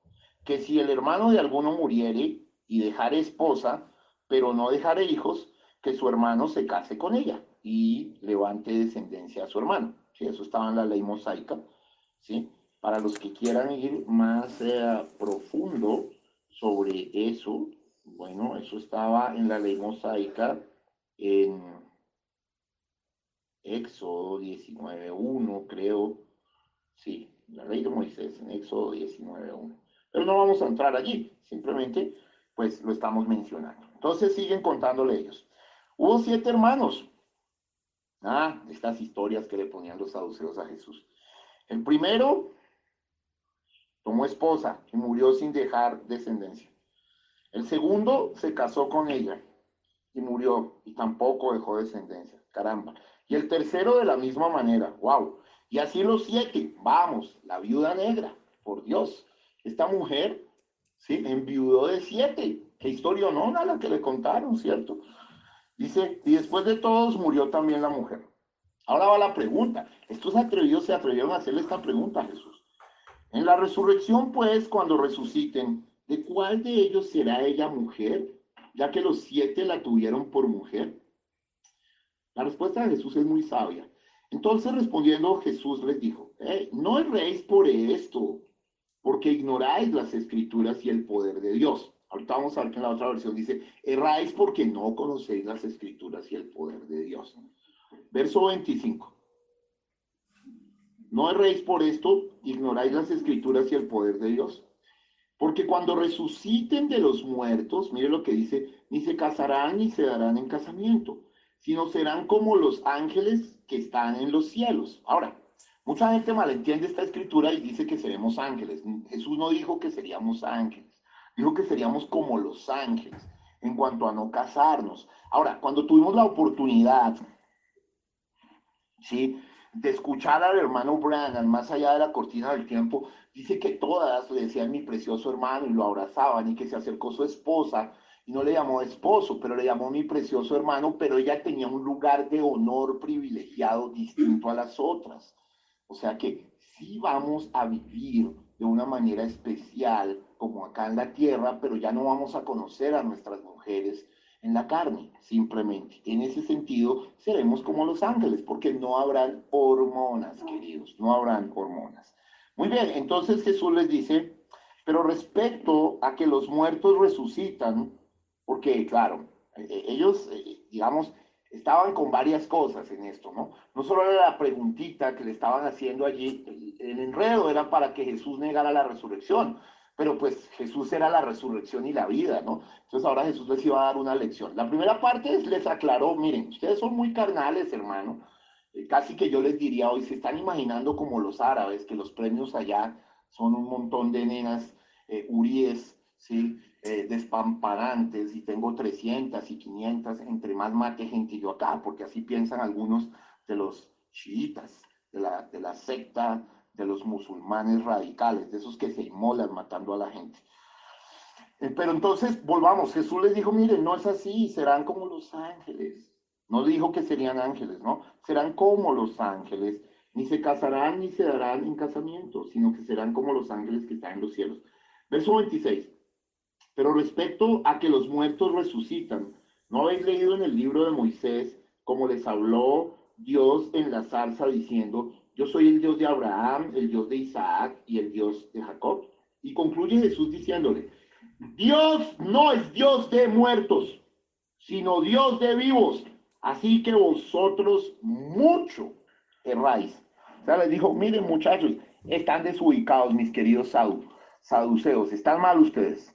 que si el hermano de alguno muriere y dejare esposa, pero no dejare hijos, que su hermano se case con ella y levante descendencia a su hermano. ¿Sí? Eso estaba en la ley mosaica. ¿Sí? Para los que quieran ir más profundo sobre eso, bueno, eso estaba en la ley mosaica en Éxodo 19.1, creo. Sí, la ley de Moisés en Éxodo 19.1. Pero no vamos a entrar allí, simplemente pues lo estamos mencionando. Entonces siguen contándole ellos. Hubo 7 hermanos. Estas historias que le ponían los saduceos a Jesús. El primero tomó esposa y murió sin dejar descendencia. El segundo se casó con ella y murió y tampoco dejó descendencia. Caramba. Y el tercero de la misma manera. Wow. Y así los 7. Vamos, la viuda negra. Por Dios. Esta mujer, ¿sí? Enviudó de 7. Qué historia, ¿no? La que le contaron, ¿cierto? Dice, y después de todos murió también la mujer. Ahora va la pregunta. Estos atrevidos se atrevieron a hacerle esta pregunta a Jesús. En la resurrección, pues, cuando resuciten, ¿de cuál de ellos será ella mujer? Ya que los 7 la tuvieron por mujer. La respuesta de Jesús es muy sabia. Entonces respondiendo Jesús les dijo, no erréis por esto, porque ignoráis las escrituras y el poder de Dios. Ahorita vamos a ver que en la otra versión dice, erráis porque no conocéis las escrituras y el poder de Dios. Verso 25. No erréis por esto, ignoráis las escrituras y el poder de Dios. Porque cuando resuciten de los muertos, mire lo que dice, ni se casarán ni se darán en casamiento, sino serán como los ángeles que están en los cielos. Ahora, mucha gente malentiende esta escritura y dice que seremos ángeles. Jesús no dijo que seríamos ángeles, dijo que seríamos como los ángeles en cuanto a no casarnos. Ahora, cuando tuvimos la oportunidad, ¿sí?, de escuchar al hermano Branham más allá de la cortina del tiempo, dice que todas le decían mi precioso hermano y lo abrazaban, y que se acercó su esposa y no le llamó esposo, pero le llamó mi precioso hermano, pero ella tenía un lugar de honor privilegiado distinto a las otras. O sea que sí vamos a vivir de una manera especial como acá en la tierra, pero ya no vamos a conocer a nuestras mujeres en la carne, simplemente. En ese sentido, seremos como los ángeles, porque no habrán hormonas, queridos, no habrán hormonas. Muy bien, entonces Jesús les dice, pero respecto a que los muertos resucitan, porque claro, ellos, digamos, estaban con varias cosas en esto, ¿no? No solo era la preguntita que le estaban haciendo allí, el enredo era para que Jesús negara la resurrección, pero pues Jesús era la resurrección y la vida, ¿no? Entonces ahora Jesús les iba a dar una lección. La primera parte les aclaró, miren, ustedes son muy carnales, hermano. Casi que yo les diría hoy, se están imaginando como los árabes, que los premios allá son un montón de nenas huríes, ¿sí? Despamparantes, y tengo 300 y 500, entre más mate gente yo acá, porque así piensan algunos de los chiitas, de la secta de los musulmanes radicales, de esos que se inmolan matando a la gente. Pero entonces, volvamos, Jesús les dijo, miren, no es así, serán como los ángeles. No dijo que serían ángeles, ¿no? Serán como los ángeles, ni se casarán ni se darán en casamiento, sino que serán como los ángeles que están en los cielos. Verso 26. Pero respecto a que los muertos resucitan, ¿no habéis leído en el libro de Moisés cómo les habló Dios en la zarza diciendo, yo soy el Dios de Abraham, el Dios de Isaac y el Dios de Jacob? Y concluye Jesús diciéndole, Dios no es Dios de muertos, sino Dios de vivos. Así que vosotros mucho erráis. O sea, les dijo, miren muchachos, están desubicados mis queridos saduceos, están mal ustedes.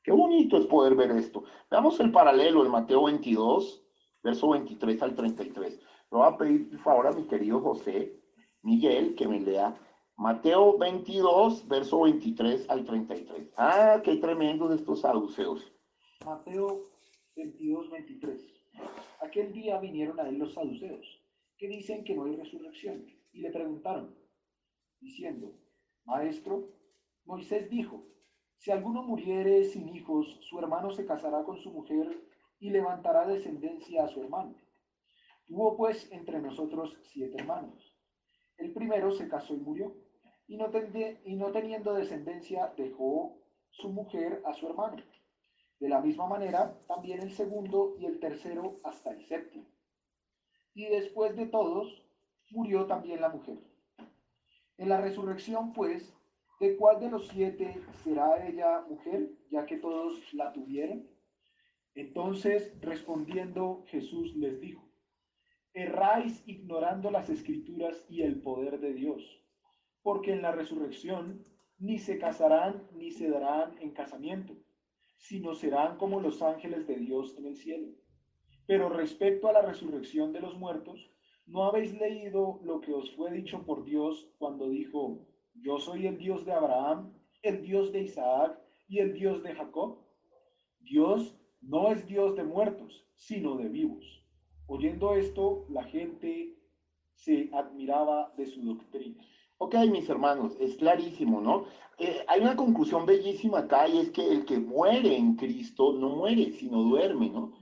Qué bonito es poder ver esto. Veamos el paralelo en Mateo 22, verso 23 al 33. Le voy a pedir por favor a mi querido José Miguel que me lea Mateo 22, verso 23 al 33. Ah, qué tremendos estos saduceos. Mateo 22, 23. Aquel día vinieron a él los saduceos, que dicen que no hay resurrección, y le preguntaron, diciendo, Maestro, Moisés dijo, si alguno muriere sin hijos, su hermano se casará con su mujer y levantará descendencia a su hermano. Hubo pues entre nosotros 7 hermanos. El primero se casó y murió, y no teniendo descendencia dejó su mujer a su hermano. De la misma manera, también el segundo y el tercero hasta el séptimo. Y después de todos, murió también la mujer. En la resurrección, pues, ¿de cuál de los 7 será ella mujer, ya que todos la tuvieron? Entonces, respondiendo, Jesús les dijo, erráis ignorando las escrituras y el poder de Dios, porque en la resurrección ni se casarán ni se darán en casamiento, sino serán como los ángeles de Dios en el cielo. Pero respecto a la resurrección de los muertos, ¿no habéis leído lo que os fue dicho por Dios cuando dijo, yo soy el Dios de Abraham, el Dios de Isaac y el Dios de Jacob? Dios no es Dios de muertos, sino de vivos. Oyendo esto, la gente se admiraba de su doctrina. Ok, mis hermanos, es clarísimo, ¿no? Hay una conclusión bellísima acá, y es que el que muere en Cristo no muere, sino duerme, ¿no?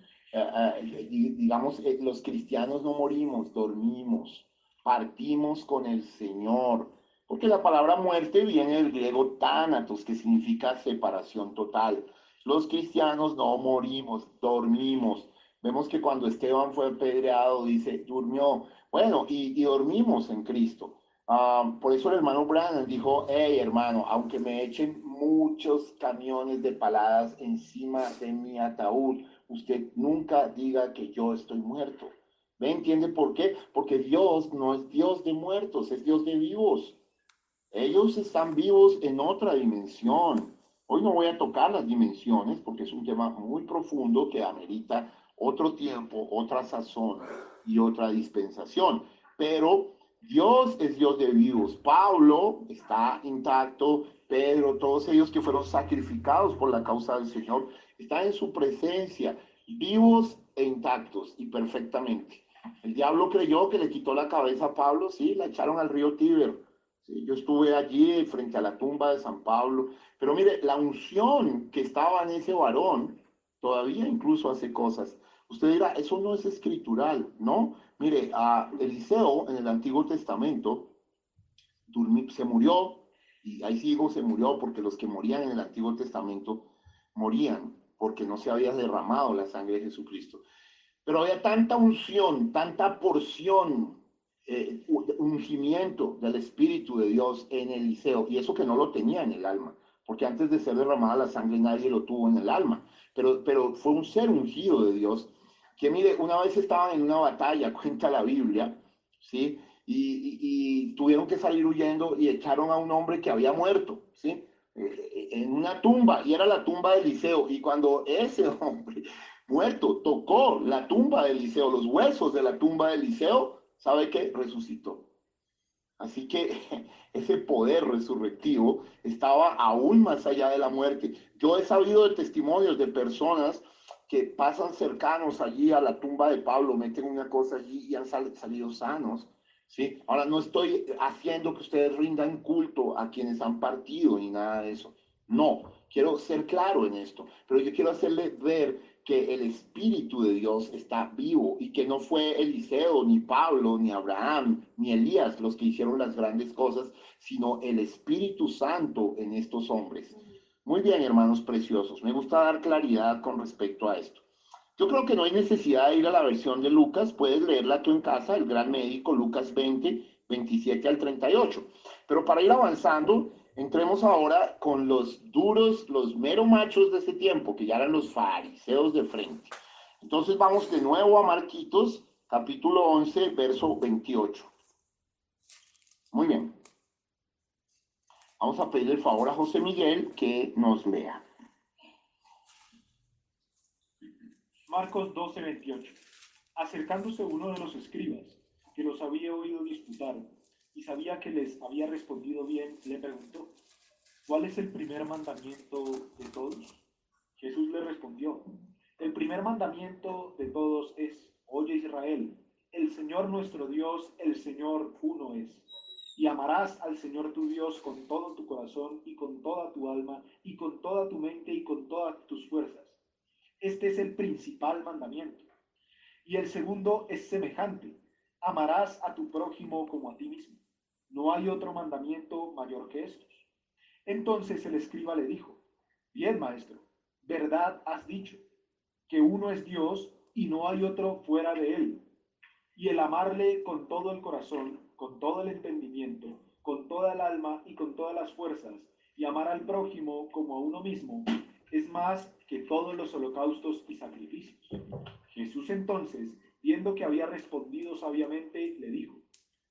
Digamos, los cristianos no morimos, dormimos, partimos con el Señor, porque la palabra muerte viene del griego thanatos, que significa separación total. Los cristianos no morimos, dormimos, Vemos que cuando Esteban fue apedreado, dice, durmió. Bueno, y dormimos en Cristo. Por eso el hermano Branham dijo, hey hermano, aunque me echen muchos camiones de paladas encima de mi ataúd, usted nunca diga que yo estoy muerto. ¿Me entiende por qué? Porque Dios no es Dios de muertos, es Dios de vivos. Ellos están vivos en otra dimensión. Hoy no voy a tocar las dimensiones porque es un tema muy profundo que amerita otro tiempo, otra sazón y otra dispensación. Pero Dios es Dios de vivos. Pablo está intacto, Pedro, todos ellos que fueron sacrificados por la causa del Señor, están en su presencia, vivos e intactos y perfectamente. El diablo creyó que le quitó la cabeza a Pablo, sí, la echaron al río Tíber. Sí, yo estuve allí frente a la tumba de San Pablo, pero mire, la unción que estaba en ese varón todavía incluso hace cosas. Usted dirá, eso no es escritural, ¿no? Mire, a Eliseo en el Antiguo Testamento se murió, y ahí sí digo se murió porque los que morían en el Antiguo Testamento morían porque no se había derramado la sangre de Jesucristo. Pero había tanta unción, tanta porción, ungimiento del Espíritu de Dios en Eliseo, y eso que no lo tenía en el alma, porque antes de ser derramada la sangre nadie lo tuvo en el alma, pero fue un ser ungido de Dios, que mire, una vez estaban en una batalla, cuenta la Biblia, ¿sí? Y tuvieron que salir huyendo y echaron a un hombre que había muerto, ¿sí? En una tumba, y era la tumba de Eliseo, y cuando ese hombre muerto tocó la tumba de Eliseo, los huesos de la tumba de Eliseo, ¿sabe qué? Resucitó. Así que ese poder resurrectivo estaba aún más allá de la muerte. Yo he sabido de testimonios de personas que pasan cercanos allí a la tumba de Pablo, meten una cosa allí y han salido sanos. ¿Sí? Ahora, no estoy haciendo que ustedes rindan culto a quienes han partido ni nada de eso. No, quiero ser claro en esto, pero yo quiero hacerle ver que el Espíritu de Dios está vivo y que no fue Eliseo, ni Pablo, ni Abraham, ni Elías los que hicieron las grandes cosas, sino el Espíritu Santo en estos hombres. Muy bien, hermanos preciosos, me gusta dar claridad con respecto a esto. Yo creo que no hay necesidad de ir a la versión de Lucas, puedes leerla tú en casa, el gran médico, Lucas 20, 27 al 38. Pero para ir avanzando, entremos ahora con los duros, los mero machos de ese tiempo, que ya eran los fariseos de frente. Entonces vamos de nuevo a Marquitos, capítulo 11, verso 28. Muy bien. Vamos a pedirle el favor a José Miguel que nos lea. Marcos 12:28. Acercándose uno de los escribas, que los había oído disputar, y sabía que les había respondido bien, le preguntó, ¿cuál es el primer mandamiento de todos? Jesús le respondió, el primer mandamiento de todos es, oye Israel, el Señor nuestro Dios, el Señor uno es. Y amarás al Señor tu Dios con todo tu corazón y con toda tu alma y con toda tu mente y con todas tus fuerzas. Este es el principal mandamiento. Y el segundo es semejante. Amarás a tu prójimo como a ti mismo. No hay otro mandamiento mayor que estos. Entonces el escriba le dijo, bien, maestro, verdad has dicho, que uno es Dios y no hay otro fuera de él. Y el amarle con todo el corazón, con todo el entendimiento, con toda el alma y con todas las fuerzas, y amar al prójimo como a uno mismo, es más que todos los holocaustos y sacrificios. Jesús entonces, viendo que había respondido sabiamente, le dijo,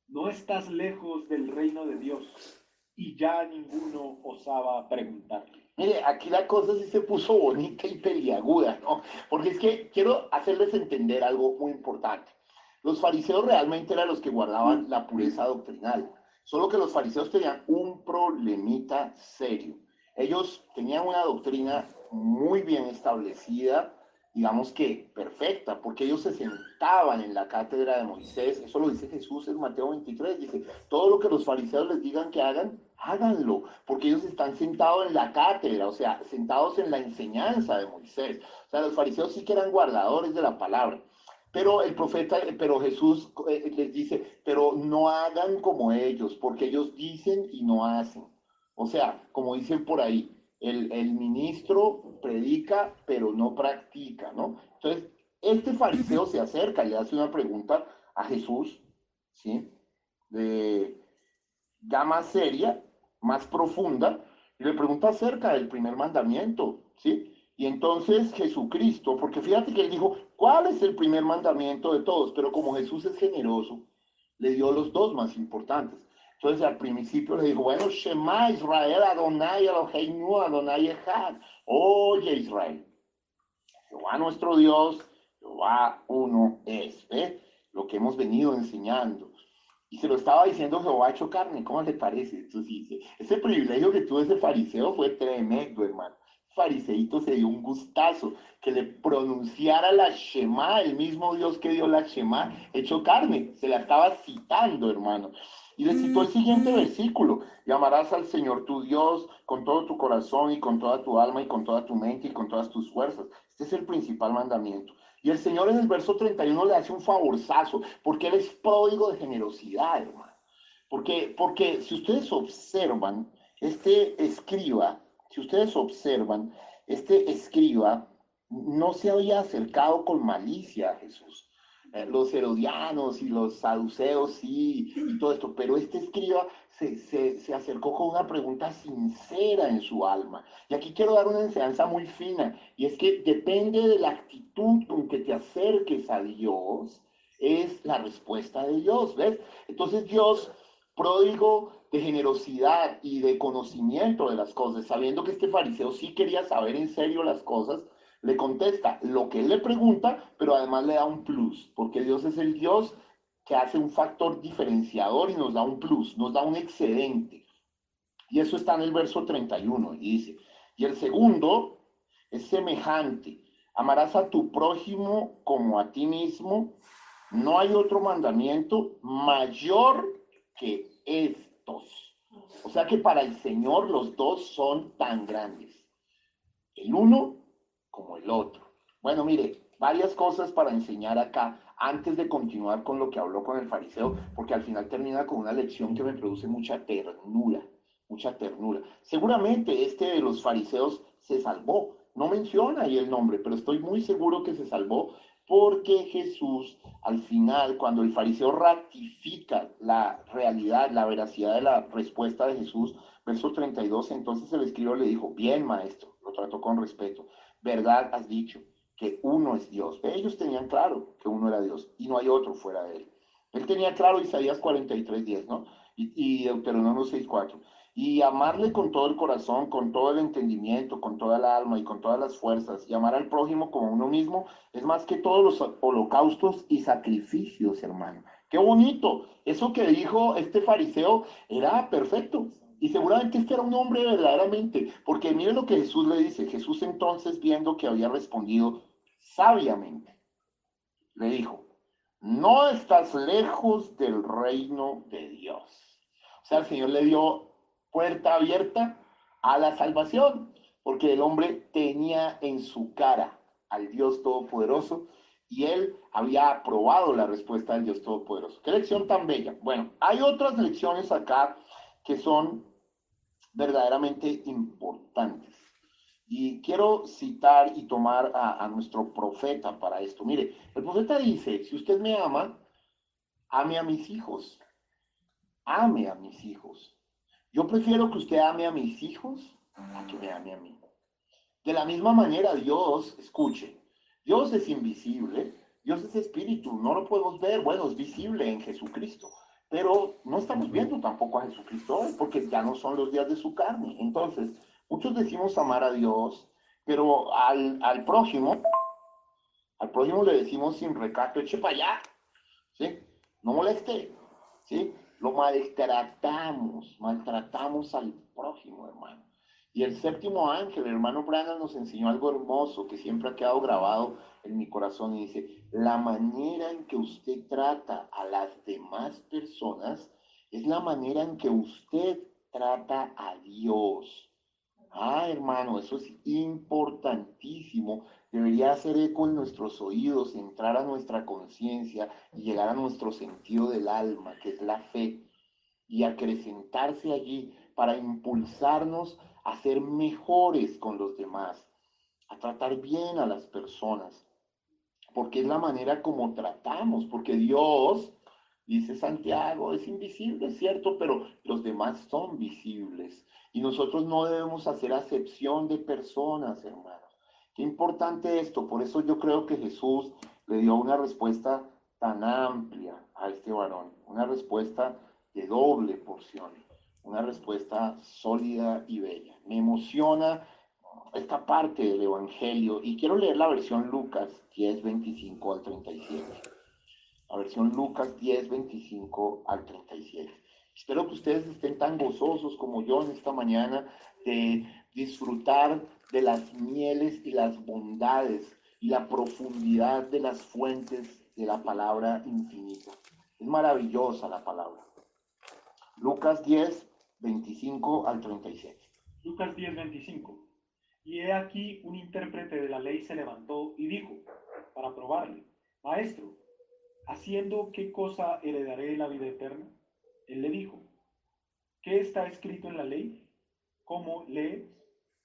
no estás lejos del reino de Dios. Y ya ninguno osaba preguntarle. Mire, aquí la cosa sí se puso bonita y peliaguda, ¿no? Porque es que quiero hacerles entender algo muy importante. Los fariseos realmente eran los que guardaban la pureza doctrinal, solo que los fariseos tenían un problemita serio. Ellos tenían una doctrina muy bien establecida, digamos que perfecta, porque ellos se sentaban en la cátedra de Moisés, eso lo dice Jesús en Mateo 23, dice, todo lo que los fariseos les digan que hagan, háganlo, porque ellos están sentados en la cátedra, o sea, sentados en la enseñanza de Moisés. O sea, los fariseos sí que eran guardadores de la palabra. Pero el profeta, pero Jesús les dice, pero no hagan como ellos, porque ellos dicen y no hacen. O sea, como dicen por ahí, el ministro predica, pero no practica, ¿no? Entonces, este fariseo se acerca y le hace una pregunta a Jesús, ¿sí? Ya más seria, más profunda, y le pregunta acerca del primer mandamiento, ¿sí? Y entonces Jesucristo, porque fíjate que él dijo, ¿cuál es el primer mandamiento de todos? Pero como Jesús es generoso, le dio los dos más importantes. Entonces al principio le dijo, bueno, Shema Israel, Adonai Eloheinu, Adonai Echad. Oye Israel, Jehová nuestro Dios, Jehová uno es. ¿Eh? Lo que hemos venido enseñando. Y se lo estaba diciendo Jehová hecho carne. ¿Cómo le parece? Entonces dice, ese privilegio que tuvo ese fariseo fue tremendo, hermano. El fariseíto se dio un gustazo que le pronunciara la Shema, el mismo Dios que dio la Shema, hecho carne. Se la estaba citando, hermano. Y le citó el siguiente versículo: y amarás al Señor tu Dios con todo tu corazón y con toda tu alma y con toda tu mente y con todas tus fuerzas. Este es el principal mandamiento. Y el Señor en el verso 31 le hace un favorzazo, porque Él es pródigo de generosidad, hermano. Porque si ustedes observan, si ustedes observan, este escriba no se había acercado con malicia a Jesús. Los herodianos y los saduceos sí, y todo esto, pero este escriba se acercó con una pregunta sincera en su alma. Y aquí quiero dar una enseñanza muy fina, y es que depende de la actitud con que te acerques a Dios, es la respuesta de Dios, ¿ves? Entonces Dios, pródigo de generosidad y de conocimiento de las cosas, sabiendo que este fariseo sí quería saber en serio las cosas, le contesta lo que él le pregunta, pero además le da un plus, porque Dios es el Dios que hace un factor diferenciador y nos da un plus, nos da un excedente. Y eso está en el verso 31, y dice, y el segundo es semejante: amarás a tu prójimo como a ti mismo. No hay otro mandamiento mayor que estos. O sea que para el Señor los dos son tan grandes, el uno como el otro. Bueno, mire, varias cosas para enseñar acá antes de continuar con lo que habló con el fariseo, porque al final termina con una lección que me produce mucha ternura, mucha ternura. Seguramente este de los fariseos se salvó, no menciona ahí el nombre, pero estoy muy seguro que se salvó, porque Jesús al final, cuando el fariseo ratifica la realidad, la veracidad de la respuesta de Jesús, verso 32, entonces el escriba le dijo, bien maestro, lo trató con respeto, verdad has dicho, que uno es Dios. Ellos tenían claro que uno era Dios y no hay otro fuera de él. Él tenía claro Isaías 43:10, ¿no? Y Deuteronomio 6:4. Y amarle con todo el corazón, con todo el entendimiento, con toda el alma y con todas las fuerzas, y amar al prójimo como uno mismo, es más que todos los holocaustos y sacrificios, hermano. Qué bonito. Eso que dijo este fariseo era perfecto. Y seguramente este era un hombre verdaderamente, porque miren lo que Jesús le dice. Jesús entonces, viendo que había respondido sabiamente, le dijo, no estás lejos del reino de Dios. O sea, el Señor le dio puerta abierta a la salvación, porque el hombre tenía en su cara al Dios Todopoderoso y él había aprobado la respuesta del Dios Todopoderoso. Qué lección tan bella. Bueno, hay otras lecciones acá que son verdaderamente importantes. Y quiero citar y tomar a nuestro profeta para esto. Mire, el profeta dice, si usted me ama, ame a mis hijos, ame a mis hijos. Yo prefiero que usted ame a mis hijos a que me ame a mí. De la misma manera, Dios, escuche, Dios es invisible, Dios es espíritu, no lo podemos ver, bueno, es visible en Jesucristo, pero no estamos viendo tampoco a Jesucristo hoy, porque ya no son los días de su carne. Entonces, muchos decimos amar a Dios, pero al prójimo le decimos sin recato, eche para allá, ¿sí? No moleste, ¿sí? Lo maltratamos al prójimo, hermano. Y el séptimo ángel, el hermano Branham, nos enseñó algo hermoso que siempre ha quedado grabado en mi corazón y dice, la manera en que usted trata a las demás personas es la manera en que usted trata a Dios. Ah, hermano, eso es importantísimo. Debería hacer eco en nuestros oídos, entrar a nuestra conciencia y llegar a nuestro sentido del alma, que es la fe, y acrecentarse allí para impulsarnos a ser mejores con los demás, a tratar bien a las personas. porque es la manera como tratamos, porque Dios, dice Santiago, es invisible, es cierto, pero los demás son visibles. Y nosotros no debemos hacer acepción de personas, hermanos. Qué importante esto, por eso yo creo que Jesús le dio una respuesta tan amplia a este varón, una respuesta de doble porción, una respuesta sólida y bella. Me emociona esta parte del Evangelio y quiero leer la versión Lucas 10, 25 al 37. La versión Lucas 10, 25 al 37. Espero que ustedes estén tan gozosos como yo en esta mañana de disfrutar de las mieles y las bondades y la profundidad de las fuentes de la palabra infinita. Es maravillosa la palabra. Lucas 10, 25 al 37. Lucas 10, 25. Y he aquí un intérprete de la ley se levantó y dijo, para probarle, Maestro, ¿haciendo qué cosa heredaré la vida eterna? Él le dijo, ¿qué está escrito en la ley? ¿Cómo lees?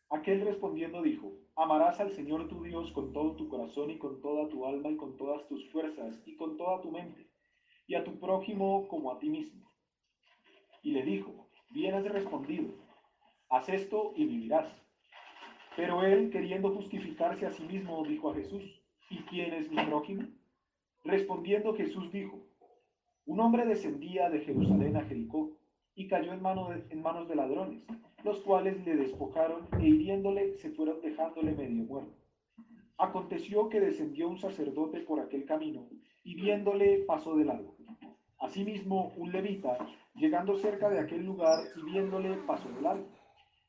Aquel respondiendo dijo, amarás al Señor tu Dios con todo tu corazón y con toda tu alma y con todas tus fuerzas y con toda tu mente, y a tu prójimo como a ti mismo. Y le dijo, bien has respondido, haz esto y vivirás. Pero él, queriendo justificarse a sí mismo, dijo a Jesús, ¿y quién es mi prójimo? Respondiendo Jesús dijo, un hombre descendía de Jerusalén a Jericó y cayó en manos de ladrones, los cuales le despojaron e hiriéndole se fueron dejándole medio muerto. Aconteció que descendió un sacerdote por aquel camino y viéndole pasó de largo. Asimismo, un levita, llegando cerca de aquel lugar y viéndole pasó de largo.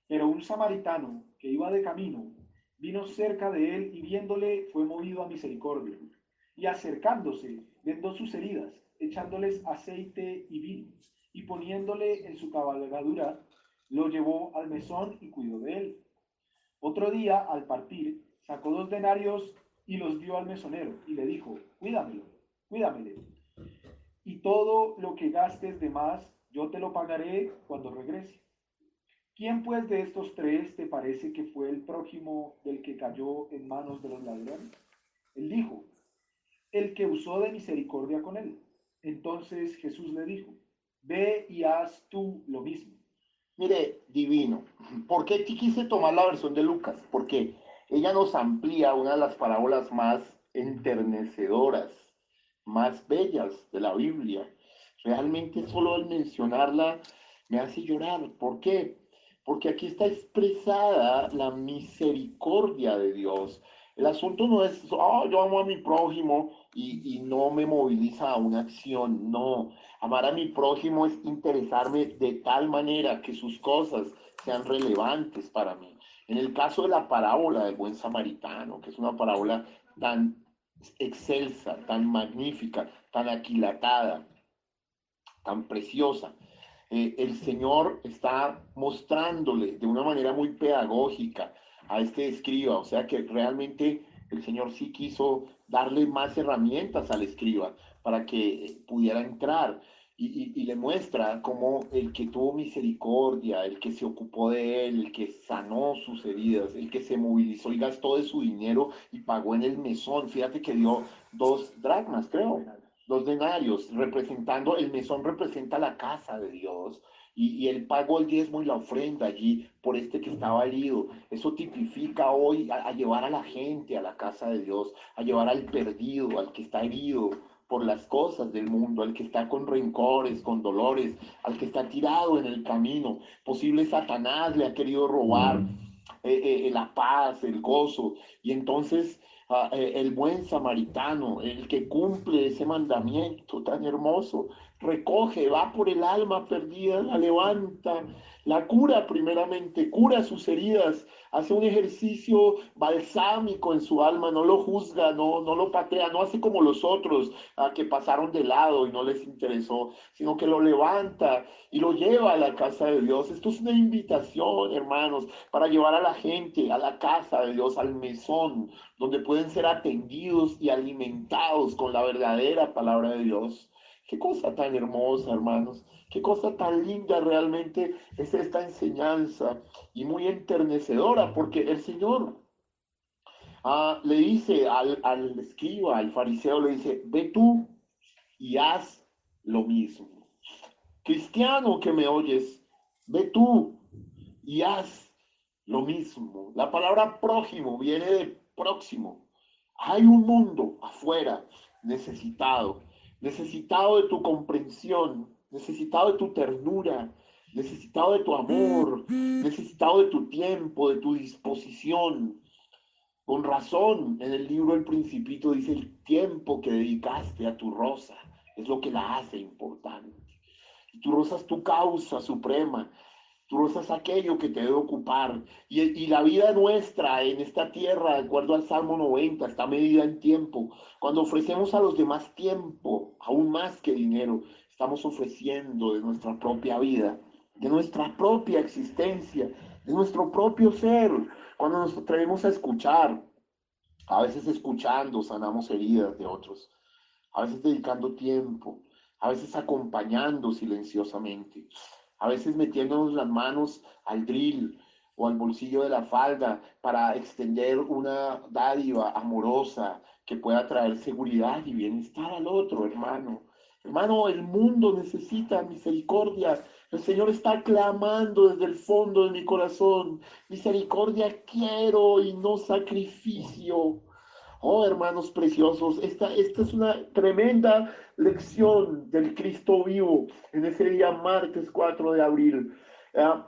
Pero un samaritano que iba de camino vino cerca de él y viéndole fue movido a misericordia. Y acercándose, vendó sus heridas, echándoles aceite y vino, y poniéndole en su cabalgadura, lo llevó al mesón y cuidó de él. Otro día, al partir, sacó 2 denarios y los dio al mesonero, y le dijo, cuídamele, y todo lo que gastes de más, yo te lo pagaré cuando regrese. ¿Quién pues de estos tres te parece que fue el prójimo del que cayó en manos de los ladrones? Él dijo, el que usó de misericordia con él. Entonces Jesús le dijo, ve y haz tú lo mismo. Mire, divino. ¿Por qué quise tomar la versión de Lucas? Porque ella nos amplía una de las parábolas más enternecedoras, más bellas de la Biblia. Realmente solo al mencionarla me hace llorar. ¿Por qué? Porque aquí está expresada la misericordia de Dios. El asunto no es, oh, yo amo a mi prójimo y no me moviliza a una acción. No, amar a mi prójimo es interesarme de tal manera que sus cosas sean relevantes para mí. En el caso de la parábola del buen samaritano, que es una parábola tan excelsa, tan magnífica, tan aquilatada, tan preciosa, el Señor está mostrándole de una manera muy pedagógica a este escriba, o sea que realmente el Señor sí quiso darle más herramientas al escriba para que pudiera entrar y le muestra cómo el que tuvo misericordia, el que se ocupó de él, el que sanó sus heridas, el que se movilizó y gastó de su dinero y pagó en el mesón, fíjate que dio 2 dracmas, creo, 2 denarios, representando, el mesón representa la casa de Dios, y él pagó el diezmo y la ofrenda allí por este que estaba herido. Eso tipifica hoy a llevar a la gente a la casa de Dios, a llevar al perdido, al que está herido por las cosas del mundo, al que está con rencores, con dolores, al que está tirado en el camino. Posible Satanás le ha querido robar la paz, el gozo, y entonces el buen samaritano, el que cumple ese mandamiento tan hermoso, recoge, va por el alma perdida, la levanta, la cura primeramente, cura sus heridas, hace un ejercicio balsámico en su alma, no lo juzga, no lo patea, no hace como los otros que pasaron de lado y no les interesó, sino que lo levanta y lo lleva a la casa de Dios. Esto es una invitación, hermanos, para llevar a la gente a la casa de Dios, al mesón, donde pueden ser atendidos y alimentados con la verdadera palabra de Dios. Qué cosa tan hermosa, hermanos. Qué cosa tan linda realmente es esta enseñanza y muy enternecedora, porque el Señor Le dice al escriba, al fariseo, le dice, ve tú y haz lo mismo. Cristiano que me oyes, ve tú y haz lo mismo. La palabra prójimo viene de próximo. Hay un mundo afuera necesitado, necesitado de tu comprensión, necesitado de tu ternura, necesitado de tu amor, necesitado de tu tiempo, de tu disposición. Con razón, en el libro El Principito dice el tiempo que dedicaste a tu rosa es lo que la hace importante. Y tu rosa es tu causa suprema. Tu rosa es aquello que te debe ocupar. Y la vida nuestra en esta tierra, de acuerdo al Salmo 90, está medida en tiempo. Cuando ofrecemos a los demás tiempo, aún más que dinero, estamos ofreciendo de nuestra propia vida, de nuestra propia existencia, de nuestro propio ser. Cuando nos atrevemos a escuchar, a veces escuchando sanamos heridas de otros, a veces dedicando tiempo, a veces acompañando silenciosamente, a veces metiéndonos las manos al drill o al bolsillo de la falda para extender una dádiva amorosa que pueda traer seguridad y bienestar al otro, hermano. Hermano, el mundo necesita misericordia. El Señor está clamando desde el fondo de mi corazón. Misericordia quiero y no sacrificio. Oh, hermanos preciosos, esta es una tremenda lección del Cristo vivo en ese día martes 4 de abril.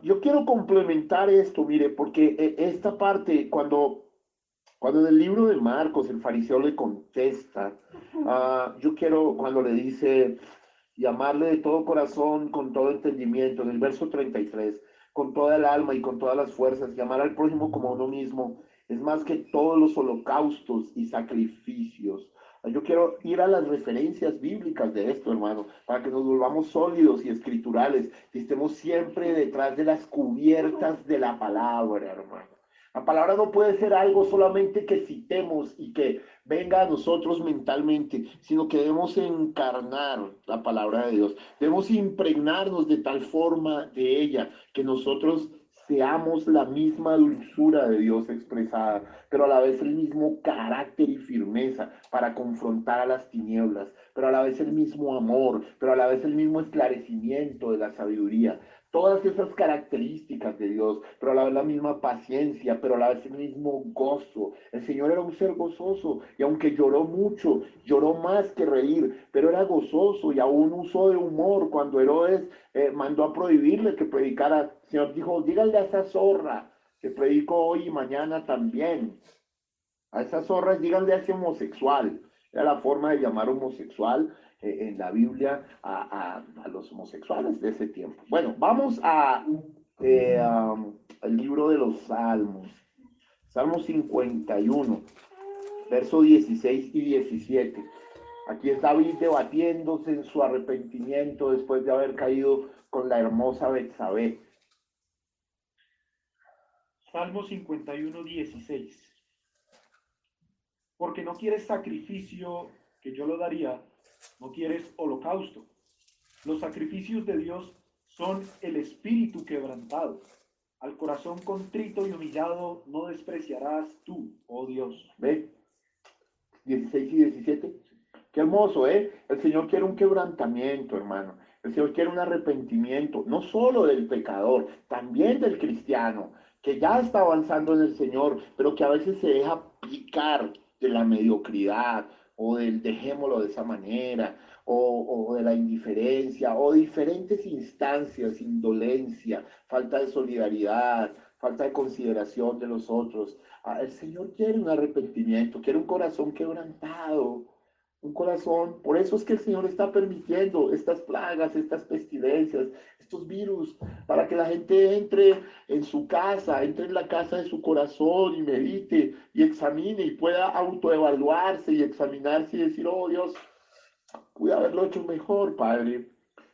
Yo quiero complementar esto, mire, porque esta parte, cuando en el libro de Marcos el fariseo le contesta, yo quiero, cuando le dice, llamarle de todo corazón, con todo entendimiento, en el verso 33, con toda el alma y con todas las fuerzas, llamar al prójimo como a uno mismo, es más que todos los holocaustos y sacrificios. Yo quiero ir a las referencias bíblicas de esto, hermano, para que nos volvamos sólidos y escriturales, y estemos siempre detrás de las cubiertas de la palabra, hermano. La palabra no puede ser algo solamente que citemos y que venga a nosotros mentalmente, sino que debemos encarnar la palabra de Dios. Debemos impregnarnos de tal forma de ella que nosotros seamos la misma dulzura de Dios expresada, pero a la vez el mismo carácter y firmeza para confrontar a las tinieblas, pero a la vez el mismo amor, pero a la vez el mismo esclarecimiento de la sabiduría. Todas esas características de Dios, pero a la vez la misma paciencia, pero a la vez el mismo gozo. El Señor era un ser gozoso y aunque lloró mucho, lloró más que reír, pero era gozoso y aún usó de humor cuando Herodes mandó a prohibirle que predicara. El Señor dijo, díganle a esa zorra que predico hoy y mañana también. A esas zorras díganle a ese homosexual. Era la forma de llamar homosexual en la Biblia a los homosexuales de ese tiempo. Bueno, vamos al libro de los Salmos. Salmo 51, verso 16 y 17. Aquí es David debatiéndose en su arrepentimiento después de haber caído con la hermosa Betsabé. Salmo 51, 16. Porque no quieres sacrificio, que yo lo daría, no quieres holocausto. Los sacrificios de Dios son el espíritu quebrantado. Al corazón contrito y humillado no despreciarás tú, oh Dios. ¿Ve? 16 y 17. Qué hermoso, ¿eh? El Señor quiere un quebrantamiento, hermano. El Señor quiere un arrepentimiento, no solo del pecador, también del cristiano, que ya está avanzando en el Señor, pero que a veces se deja picar de la mediocridad o del dejémoslo de esa manera, o de la indiferencia, o diferentes instancias, indolencia, falta de solidaridad, falta de consideración de los otros. El Señor quiere un arrepentimiento, quiere un corazón quebrantado, un corazón. Por eso es que el Señor está permitiendo estas plagas, estas pestilencias, estos virus, para que la gente entre en su casa, entre en la casa de su corazón y medite y examine y pueda autoevaluarse y examinarse y decir, oh Dios, pude haberlo hecho mejor, Padre.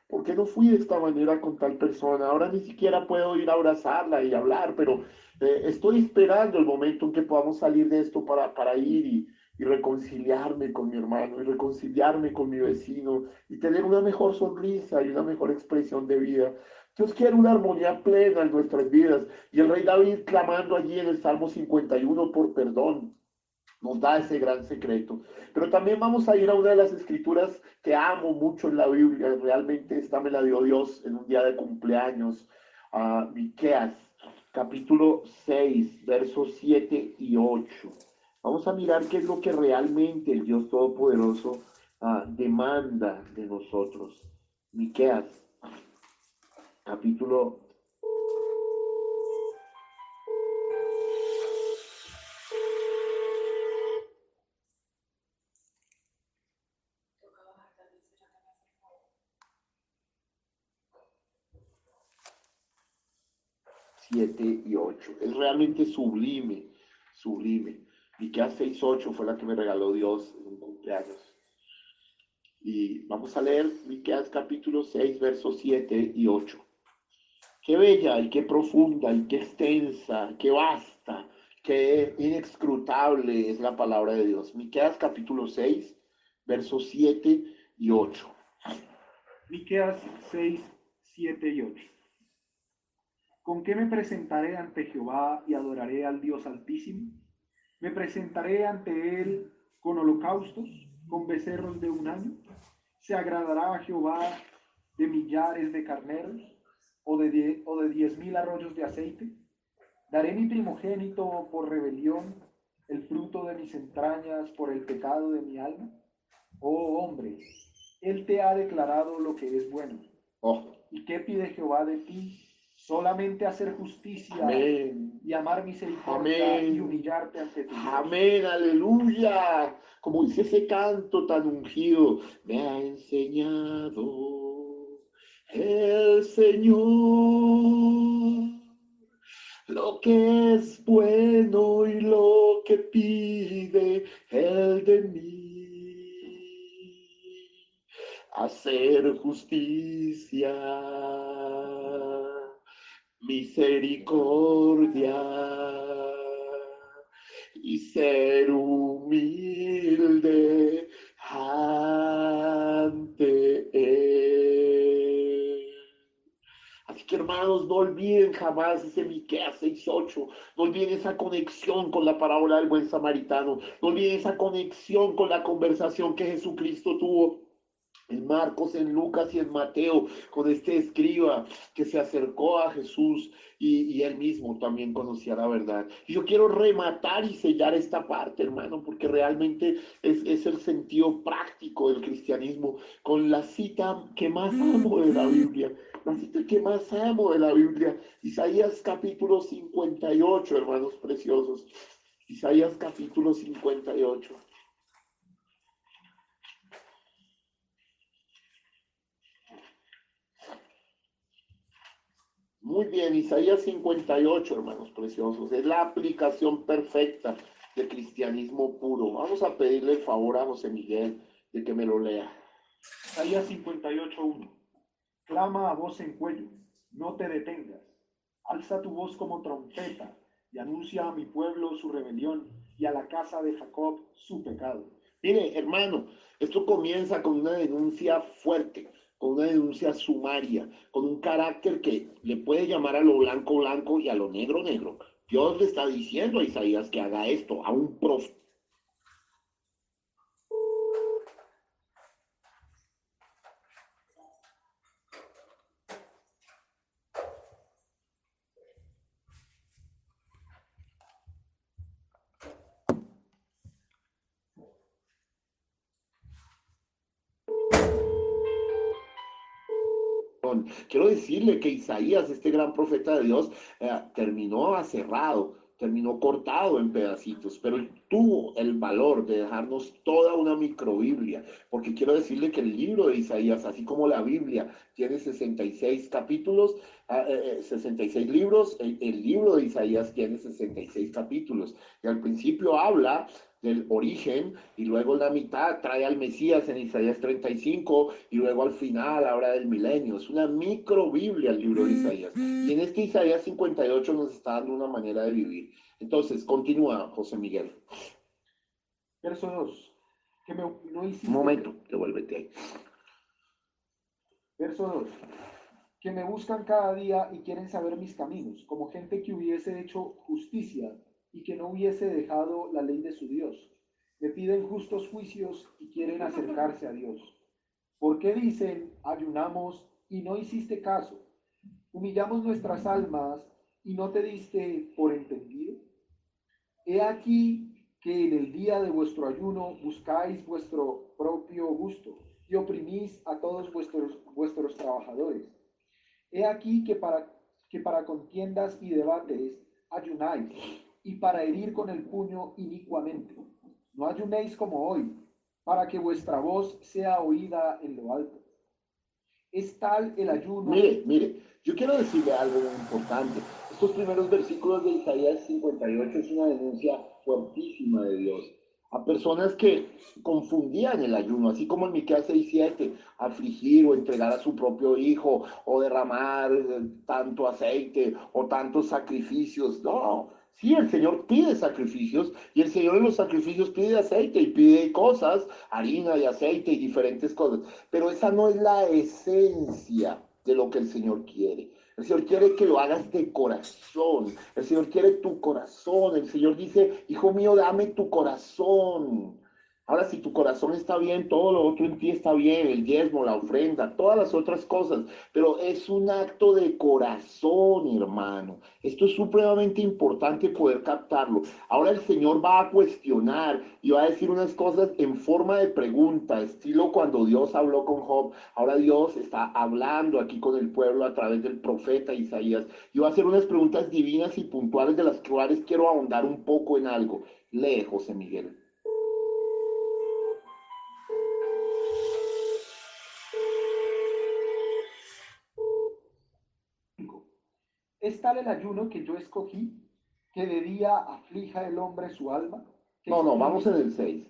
¿Por qué no fui de esta manera con tal persona? Ahora ni siquiera puedo ir a abrazarla y hablar, pero estoy esperando el momento en que podamos salir de esto para ir y reconciliarme con mi hermano y reconciliarme con mi vecino y tener una mejor sonrisa y una mejor expresión de vida. Dios quiere una armonía plena en nuestras vidas. Y el rey David clamando allí en el Salmo 51 por perdón. nos da ese gran secreto. Pero también vamos a ir a una de las escrituras que amo mucho en la Biblia. Realmente esta me la dio Dios en un día de cumpleaños. Miqueas, capítulo 6, versos 7 y 8. Vamos a mirar qué es lo que realmente el Dios Todopoderoso demanda de nosotros. Miqueas, capítulo 7 y 8. Es realmente sublime, sublime. Miqueas 6:8 fue la que me regaló Dios en un cumpleaños. Y vamos a leer Miqueas capítulo 6, versos 7 y 8. Qué bella y qué profunda y qué extensa, qué vasta, qué inescrutable es la palabra de Dios. Miqueas capítulo 6, versos 7 y 8. Miqueas 6, 7 y 8. ¿Con qué me presentaré ante Jehová y adoraré al Dios Altísimo? ¿Me presentaré ante él con holocaustos, con becerros de un año? ¿Se agradará a Jehová de millares de carneros o de 10.000 arroyos de aceite? ¿Daré mi primogénito por rebelión, el fruto de mis entrañas por el pecado de mi alma? Oh hombre, él te ha declarado lo que es bueno. Oh, ¿Y qué pide Jehová de ti? Solamente hacer justicia amén. y amar misericordia Amén. y humillarte ante tu Dios. Amén, aleluya. Como dice ese canto tan ungido, me ha enseñado el Señor lo que es bueno y lo que pide Él de mí. Hacer justicia, misericordia y ser humilde ante Él. Así que hermanos, no olviden jamás ese Miqueas 6:8, no olviden esa conexión con la parábola del buen samaritano, no olviden esa conexión con la conversación que Jesucristo tuvo en Marcos, en Lucas y en Mateo, con este escriba que se acercó a Jesús y él mismo también conocía la verdad. Y yo quiero rematar y sellar esta parte, hermano, porque realmente es el sentido práctico del cristianismo, con la cita que más amo de la Biblia. La cita que más amo de la Biblia, Isaías capítulo 58, hermanos preciosos. Isaías capítulo 58. Muy bien, Isaías 58, hermanos preciosos, es la aplicación perfecta del cristianismo puro. Vamos a pedirle el favor a José Miguel de que me lo lea. Isaías 58:1. Clama a voz en cuello, no te detengas. Alza tu voz como trompeta y anuncia a mi pueblo su rebelión y a la casa de Jacob su pecado. Mire, hermano, esto comienza con una denuncia fuerte, con una denuncia sumaria, con un carácter que le puede llamar a lo blanco blanco y a lo negro negro. Dios le está diciendo a Isaías que haga esto, a un profeta. Quiero decirle que Isaías, este gran profeta de Dios, terminó aserrado, terminó cortado en pedacitos, pero él tuvo el valor de dejarnos toda una microbiblia, porque quiero decirle que el libro de Isaías, así como la Biblia, tiene 66 capítulos, 66 libros, el libro de Isaías tiene 66 capítulos, y al principio habla del origen y luego la mitad trae al Mesías en Isaías 35 y luego al final habla del milenio. Es una microbiblia el libro de Isaías. Y en este Isaías 58 nos está dando una manera de vivir. Entonces, continúa, José Miguel. Verso 2. Que me, no hiciste, Un momento, devuélvete ahí. Verso 2. Que me buscan cada día y quieren saber mis caminos, como gente que hubiese hecho justicia y que no hubiese dejado la ley de su Dios. Me piden justos juicios y quieren acercarse a Dios. ¿Por qué dicen, ayunamos y no hiciste caso? Humillamos nuestras almas y no te diste por entendido. He aquí que en el día de vuestro ayuno buscáis vuestro propio gusto y oprimís a todos vuestros trabajadores. He aquí que para contiendas y debates ayunáis y para herir con el puño inicuamente. No ayunéis como hoy, para que vuestra voz sea oída en lo alto. Es tal el ayuno. Mire, yo quiero decirle algo muy importante. Estos primeros versículos de Isaías 58 es una denuncia fuertísima de Dios a personas que confundían el ayuno, así como en Miqueas 6:7, afligir o entregar a su propio hijo o derramar tanto aceite o tantos sacrificios. No, sí, el Señor pide sacrificios y el Señor en los sacrificios pide aceite y pide cosas, harina y aceite y diferentes cosas, pero esa no es la esencia de lo que el Señor quiere. El Señor quiere que lo hagas de corazón. El Señor quiere tu corazón. El Señor dice, hijo mío, dame tu corazón. Ahora, si tu corazón está bien, todo lo otro en ti está bien, el diezmo, la ofrenda, todas las otras cosas, pero es un acto de corazón, hermano. Esto es supremamente importante poder captarlo. Ahora el Señor va a cuestionar y va a decir unas cosas en forma de pregunta, estilo cuando Dios habló con Job. Ahora Dios está hablando aquí con el pueblo a través del profeta Isaías y va a hacer unas preguntas divinas y puntuales de las cuales quiero ahondar un poco en algo. Lee, José Miguel. Es tal el ayuno que yo escogí, que de día aflija el hombre su alma. No, vamos en el 6.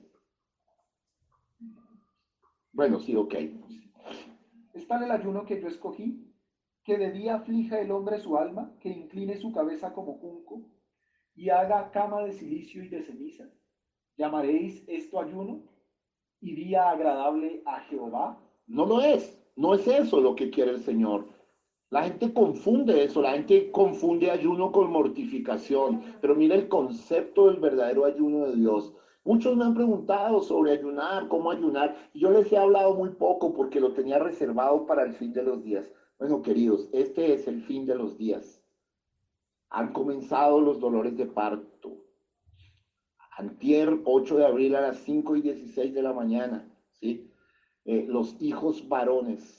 Bueno, sí, ok. Es tal el ayuno que yo escogí, que de día aflija el hombre su alma, que incline su cabeza como junco y haga cama de silicio y de ceniza. ¿Llamaréis esto ayuno y día agradable a Jehová? No lo es. No es eso lo que quiere el Señor. La gente confunde eso, la gente confunde ayuno con mortificación, pero mira el concepto del verdadero ayuno de Dios. Muchos me han preguntado sobre ayunar, cómo ayunar, y yo les he hablado muy poco porque lo tenía reservado para el fin de los días. Bueno, queridos, este es el fin de los días. Han comenzado los dolores de parto. Antier, 8 de abril a las 5:16 de la mañana, ¿sí? Los hijos varones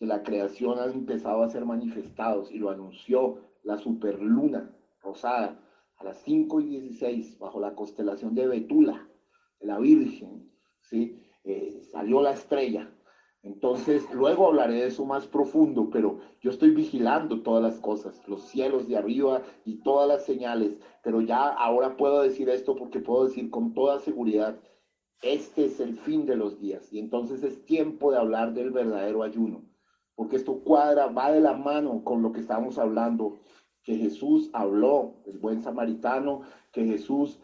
de la creación han empezado a ser manifestados y lo anunció la superluna rosada a las 5:16 bajo la constelación de Betula, de la Virgen, ¿sí? Salió la estrella. Entonces, luego hablaré de eso más profundo, pero yo estoy vigilando todas las cosas, los cielos de arriba y todas las señales, pero ya ahora puedo decir esto porque puedo decir con toda seguridad, este es el fin de los días y entonces es tiempo de hablar del verdadero ayuno, porque esto cuadra, va de la mano con lo que estamos hablando, que Jesús habló, el buen samaritano, que Jesús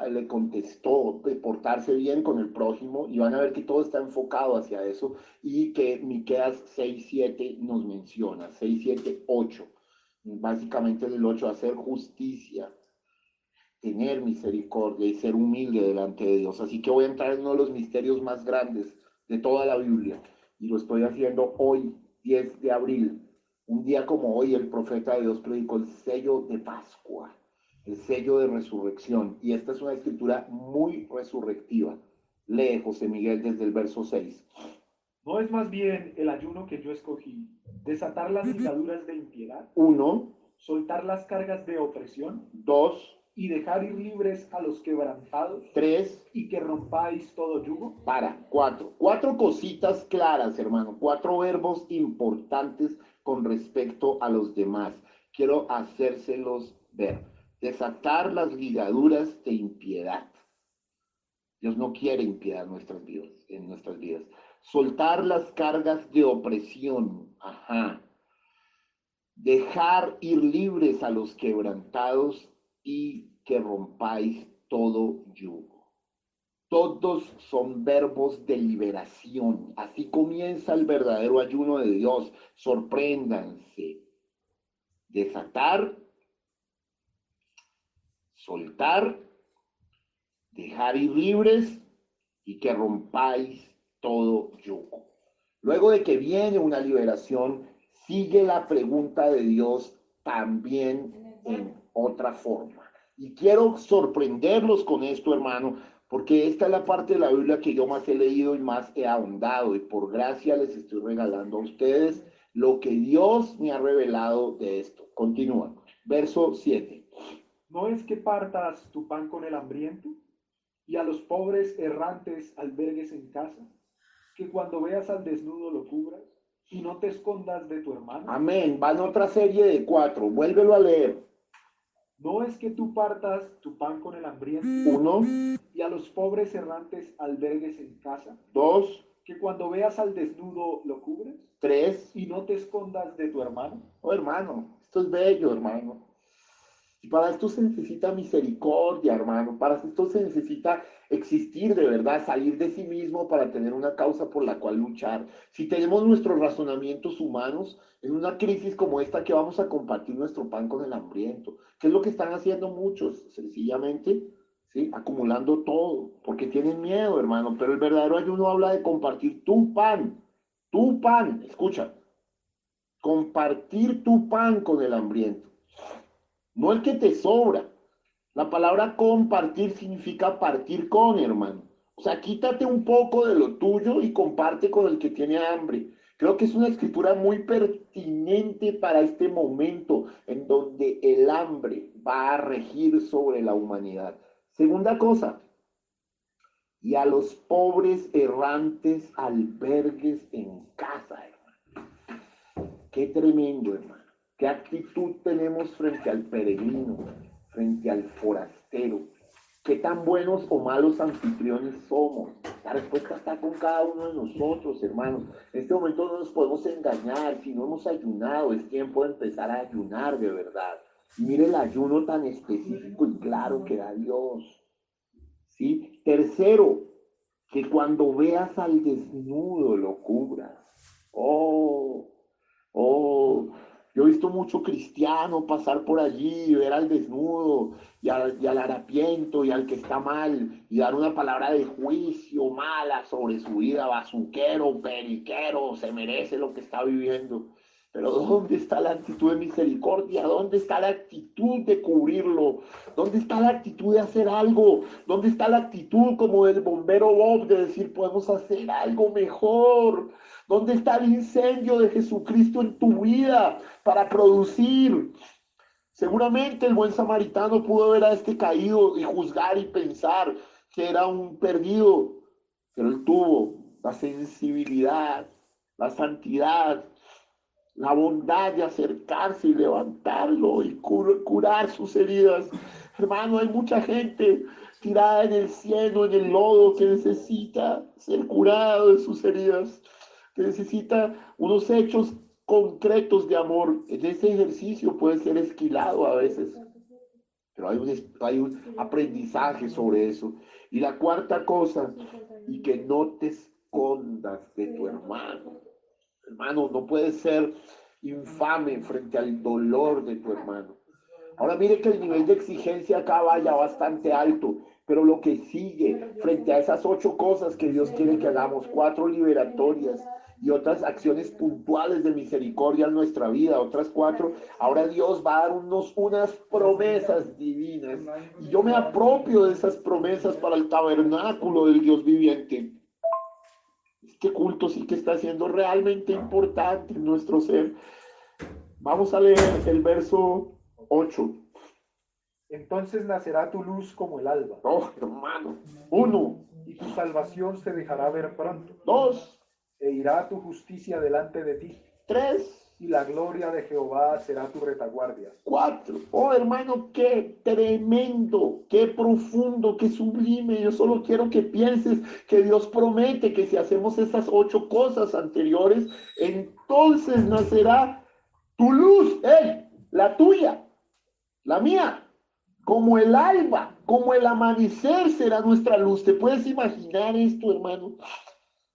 le contestó de portarse bien con el prójimo y van a ver que todo está enfocado hacia eso y que Miqueas 6:7 nos menciona, 6:7, 8, básicamente del 8, hacer justicia, tener misericordia y ser humilde delante de Dios. Así que voy a entrar en uno de los misterios más grandes de toda la Biblia y lo estoy haciendo hoy, 10 de abril. Un día como hoy el profeta de Dios predicó el sello de Pascua, el sello de resurrección. Y esta es una escritura muy resurrectiva. Lee, José Miguel, desde el verso 6. ¿No es más bien el ayuno que yo escogí, desatar las ligaduras de impiedad, 1, soltar las cargas de opresión 2, y dejar ir libres a los quebrantados 3, y que rompáis todo yugo? para, 4 cositas claras, hermano, 4 verbos importantes con respecto a los demás. Quiero hacérselos ver. Desatar las ligaduras de impiedad. Dios no quiere impiedad en nuestras vidas. Soltar las cargas de opresión. Ajá. Dejar ir libres a los quebrantados y que rompáis todo yugo. Todos son verbos de liberación. Así comienza el verdadero ayuno de Dios. Sorpréndanse. Desatar, soltar dejar ir libres y que rompáis todo yugo. Luego de que viene una liberación, sigue la pregunta de Dios también en otra forma. Y quiero sorprenderlos con esto, hermano, porque esta es la parte de la Biblia que yo más he leído y más he ahondado, y por gracia les estoy regalando a ustedes lo que Dios me ha revelado de esto. Continúa. Verso 7. ¿No es que partas tu pan con el hambriento y a los pobres errantes albergues en casa? Que cuando veas al desnudo lo cubras y no te escondas de tu hermano. Amén. Van otra serie de 4. Vuélvelo a leer. ¿No es que tú partas tu pan con el hambriento 1, y a los pobres errantes albergues en casa? 2, Que cuando veas al desnudo lo cubres 3. y no te escondas de tu hermano. Oh, hermano, esto es bello, hermano. Y para esto se necesita misericordia, hermano. Para esto se necesita existir de verdad, salir de sí mismo para tener una causa por la cual luchar. Si tenemos nuestros razonamientos humanos, en una crisis como esta, que vamos a compartir nuestro pan con el hambriento. ¿Qué es lo que están haciendo muchos? Sencillamente, ¿sí? Acumulando todo, porque tienen miedo, hermano. Pero el verdadero ayuno habla de compartir tu pan, escucha, compartir tu pan con el hambriento. No el que te sobra. La palabra compartir significa partir con, hermano. O sea, quítate un poco de lo tuyo y comparte con el que tiene hambre. Creo que es una escritura muy pertinente para este momento en donde el hambre va a regir sobre la humanidad. Segunda cosa, y a los pobres errantes albergues en casa, hermano. Qué tremendo, hermano. ¿Qué actitud tenemos frente al peregrino, frente al forastero? ¿Qué tan buenos o malos anfitriones somos? La respuesta está con cada uno de nosotros, hermanos. En este momento no nos podemos engañar. Si no hemos ayunado, es tiempo de empezar a ayunar de verdad. Mire el ayuno tan específico y claro que da Dios. ¿Sí? Tercero, que cuando veas al desnudo lo cubras. Oh, oh, yo he visto mucho cristiano pasar por allí y ver al desnudo y al harapiento y al que está mal y dar una palabra de juicio mala sobre su vida, bazuquero, periquero, se merece lo que está viviendo. Pero ¿dónde está la actitud de misericordia? ¿Dónde está la actitud de cubrirlo? ¿Dónde está la actitud de hacer algo? ¿Dónde está la actitud como del bombero Bob de decir podemos hacer algo mejor? ¿Dónde está el incendio de Jesucristo en tu vida para producir? Seguramente el buen samaritano pudo ver a este caído y juzgar y pensar que era un perdido, pero él tuvo la sensibilidad, la santidad, la bondad de acercarse y levantarlo y curar sus heridas. Hermano, hay mucha gente tirada en el cielo, en el lodo, que necesita ser curado de sus heridas, que necesita unos hechos concretos de amor. En ese ejercicio puede ser esquilado a veces, pero hay un aprendizaje sobre eso. Y la cuarta cosa, y que no te escondas de tu hermano. Hermano, no puedes ser infame frente al dolor de tu hermano. Ahora mire que el nivel de exigencia acá vaya bastante alto, pero lo que sigue frente a esas 8 cosas que Dios quiere que hagamos, 4 liberatorias y otras acciones puntuales de misericordia en nuestra vida, otras 4, ahora Dios va a dar unas promesas divinas y yo me apropio de esas promesas para el tabernáculo del Dios viviente. Este culto sí que está siendo realmente importante en nuestro ser. Vamos a leer el verso 8. Entonces nacerá tu luz como el alba. Oh, hermano. 1. Y tu salvación se dejará ver pronto. 2. E irá tu justicia delante de ti. 3. Y la gloria de Jehová será tu retaguardia. 4. Oh, hermano, qué tremendo, qué profundo, qué sublime. Yo solo quiero que pienses que Dios promete que si hacemos esas 8 cosas anteriores, entonces nacerá tu luz, la tuya, la mía. Como el alba, como el amanecer será nuestra luz. ¿Te puedes imaginar esto, hermano?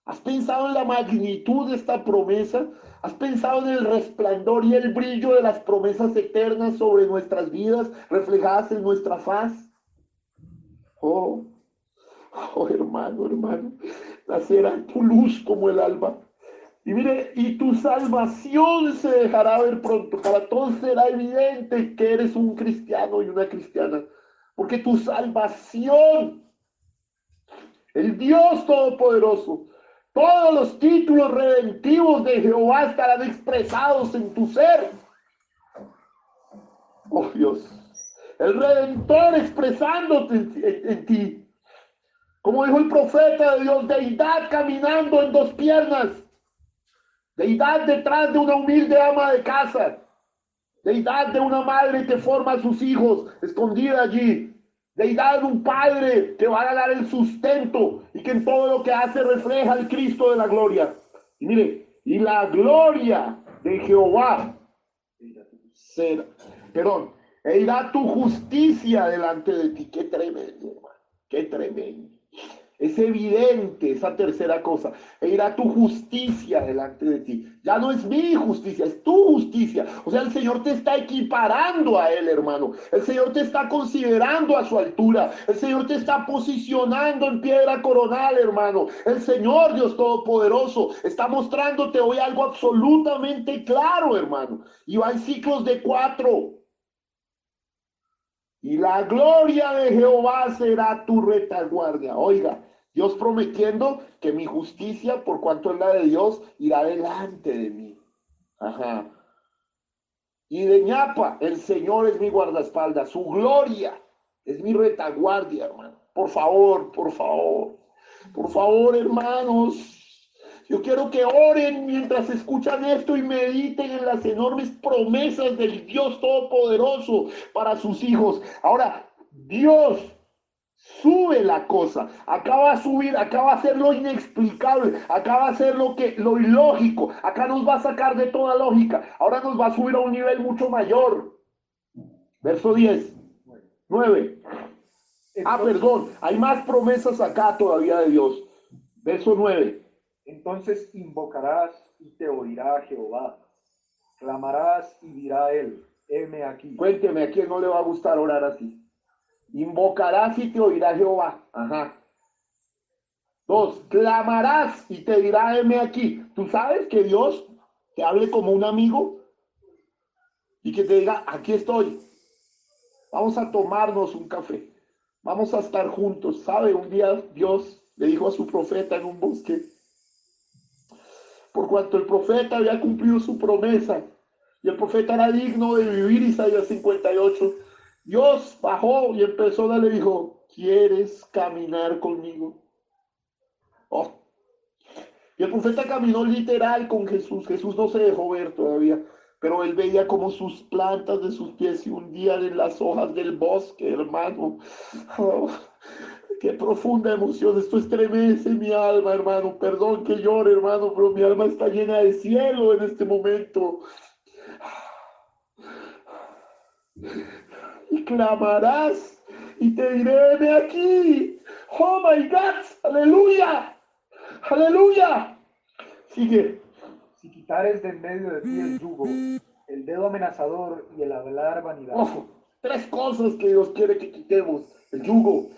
¿Has pensado en la magnitud de esta promesa? ¿Has pensado en el resplandor y el brillo de las promesas eternas sobre nuestras vidas reflejadas en nuestra faz? Oh, Oh, hermano, hermano, nacerá tu luz como el alba. Y mire, y tu salvación se dejará ver pronto. Para todos será evidente que eres un cristiano y una cristiana. Porque tu salvación, el Dios Todopoderoso, todos los títulos redentivos de Jehová estarán expresados en tu ser. Oh Dios, el Redentor expresándote en ti. Como dijo el profeta de Dios, deidad caminando en dos piernas. Deidad detrás de una humilde ama de casa. Deidad de una madre que forma a sus hijos escondida allí. Deidad de un padre que va a dar el sustento y que en todo lo que hace refleja al Cristo de la gloria. Y mire, y la gloria de Jehová será, perdón, e irá tu justicia delante de ti. Qué tremendo, hermano, qué tremendo. Es evidente esa tercera cosa. E irá tu justicia delante de ti. Ya no es mi justicia, es tu justicia. O sea, el Señor te está equiparando a Él, hermano. El Señor te está considerando a su altura. El Señor te está posicionando en piedra coronal, hermano. El Señor, Dios Todopoderoso, está mostrándote hoy algo absolutamente claro, hermano. Y va en ciclos de 4. Y la gloria de Jehová será tu retaguardia. Oiga, Dios prometiendo que mi justicia, por cuanto es la de Dios, irá delante de mí. Ajá. Y de ñapa, el Señor es mi guardaespaldas, su gloria es mi retaguardia, hermano. Por favor, por favor, por favor, hermanos. Yo quiero que oren mientras escuchan esto y mediten en las enormes promesas del Dios Todopoderoso para sus hijos. Ahora, Dios sube la cosa, acá va a subir, acá va a ser lo inexplicable, acá va a ser lo ilógico, acá nos va a sacar de toda lógica, ahora nos va a subir a un nivel mucho mayor. Verso 10, 9. Perdón, hay más promesas acá todavía de Dios. Verso 9. Entonces invocarás y te oirá Jehová. Clamarás y dirá él, heme aquí. Cuénteme, ¿a quién no le va a gustar orar así? Invocarás y te oirá Jehová. Ajá. 2, clamarás y te dirá, heme aquí. ¿Tú sabes que Dios te hable como un amigo? Y que te diga, aquí estoy. Vamos a tomarnos un café. Vamos a estar juntos. ¿Sabe? Un día Dios le dijo a su profeta en un bosque, por cuanto el profeta había cumplido su promesa y el profeta era digno de vivir, Isaías 58, Dios bajó y en persona le dijo, ¿quieres caminar conmigo? Oh. Y el profeta caminó literal con Jesús. Jesús no se dejó ver todavía, pero él veía como sus plantas de sus pies se hundían en las hojas del bosque, hermano. Oh, qué profunda emoción. Esto estremece mi alma, hermano. Perdón que llore, hermano, pero mi alma está llena de cielo en este momento. Y clamarás y te diré, heme aquí. Oh my God, aleluya, aleluya. Sigue. Si quitares de en medio de ti el yugo, el dedo amenazador y el hablar vanidad. Oh, 3 cosas que Dios quiere que quitemos. El yugo,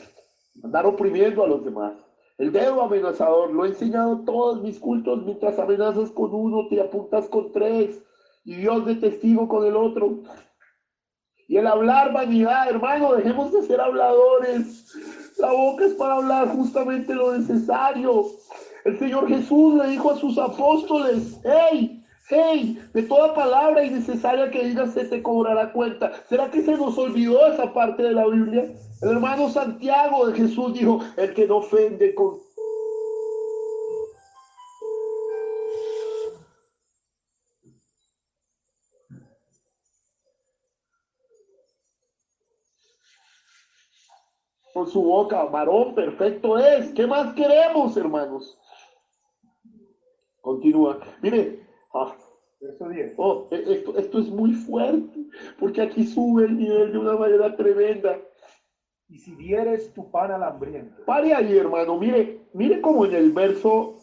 andar oprimiendo a los demás. El dedo amenazador, lo he enseñado en todos mis cultos, mientras amenazas con uno, te apuntas con 3, y Dios de testigo con el otro. Y el hablar vanidad, hermano, dejemos de ser habladores. La boca es para hablar justamente lo necesario. El Señor Jesús le dijo a sus apóstoles, hey, de toda palabra innecesaria que digas se te cobrará cuenta. ¿Será que se nos olvidó esa parte de la Biblia? El hermano Santiago de Jesús dijo, el que no ofende con su boca, varón perfecto es. ¿Qué más queremos, hermanos? Continúa. Mire, Verso 10. Esto es muy fuerte, porque aquí sube el nivel de una manera tremenda. Y si dieres tu pan al hambriento. Pare ahí, hermano. Mire como en el verso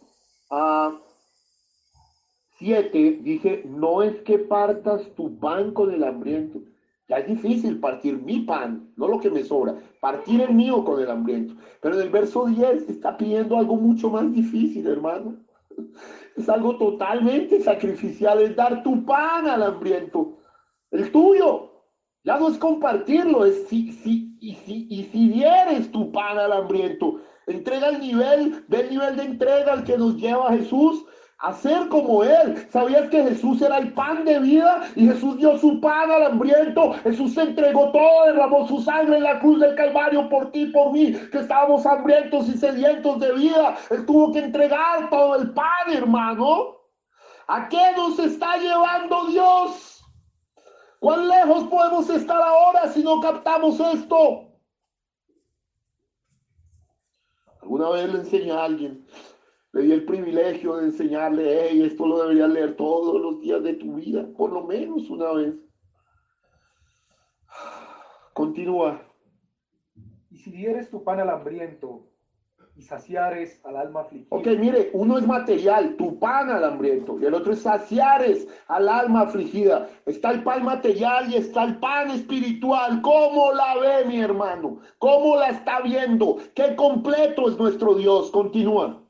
7 dice, no es que partas tu pan con el hambriento. Ya es difícil partir mi pan, no lo que me sobra, partir el mío con el hambriento. Pero en el verso 10 está pidiendo algo mucho más difícil, hermano. Es algo totalmente sacrificial, es dar tu pan al hambriento, el tuyo. Ya no es compartirlo, es si dieres tu pan al hambriento. Entrega el nivel, ve el nivel de entrega al que nos lleva Jesús a ser como Él. ¿Sabías que Jesús era el pan de vida? Y Jesús dio su pan al hambriento. Jesús se entregó todo, derramó su sangre en la cruz del Calvario por ti y por mí, que estábamos hambrientos y sedientos de vida. Él tuvo que entregar todo el pan, hermano. ¿A qué nos está llevando Dios? ¿Cuán lejos podemos estar ahora si no captamos esto? Alguna vez le enseñé a alguien, le di el privilegio de enseñarle, hey, esto lo deberías leer todos los días de tu vida, por lo menos una vez. Continúa. Y si dieres tu pan al hambriento y saciares al alma afligida. Ok, mire, uno es material, tu pan al hambriento, y el otro es saciares al alma afligida. Está el pan material y está el pan espiritual. ¿Cómo la ve, mi hermano? ¿Cómo la está viendo? ¿Qué completo es nuestro Dios? Continúa.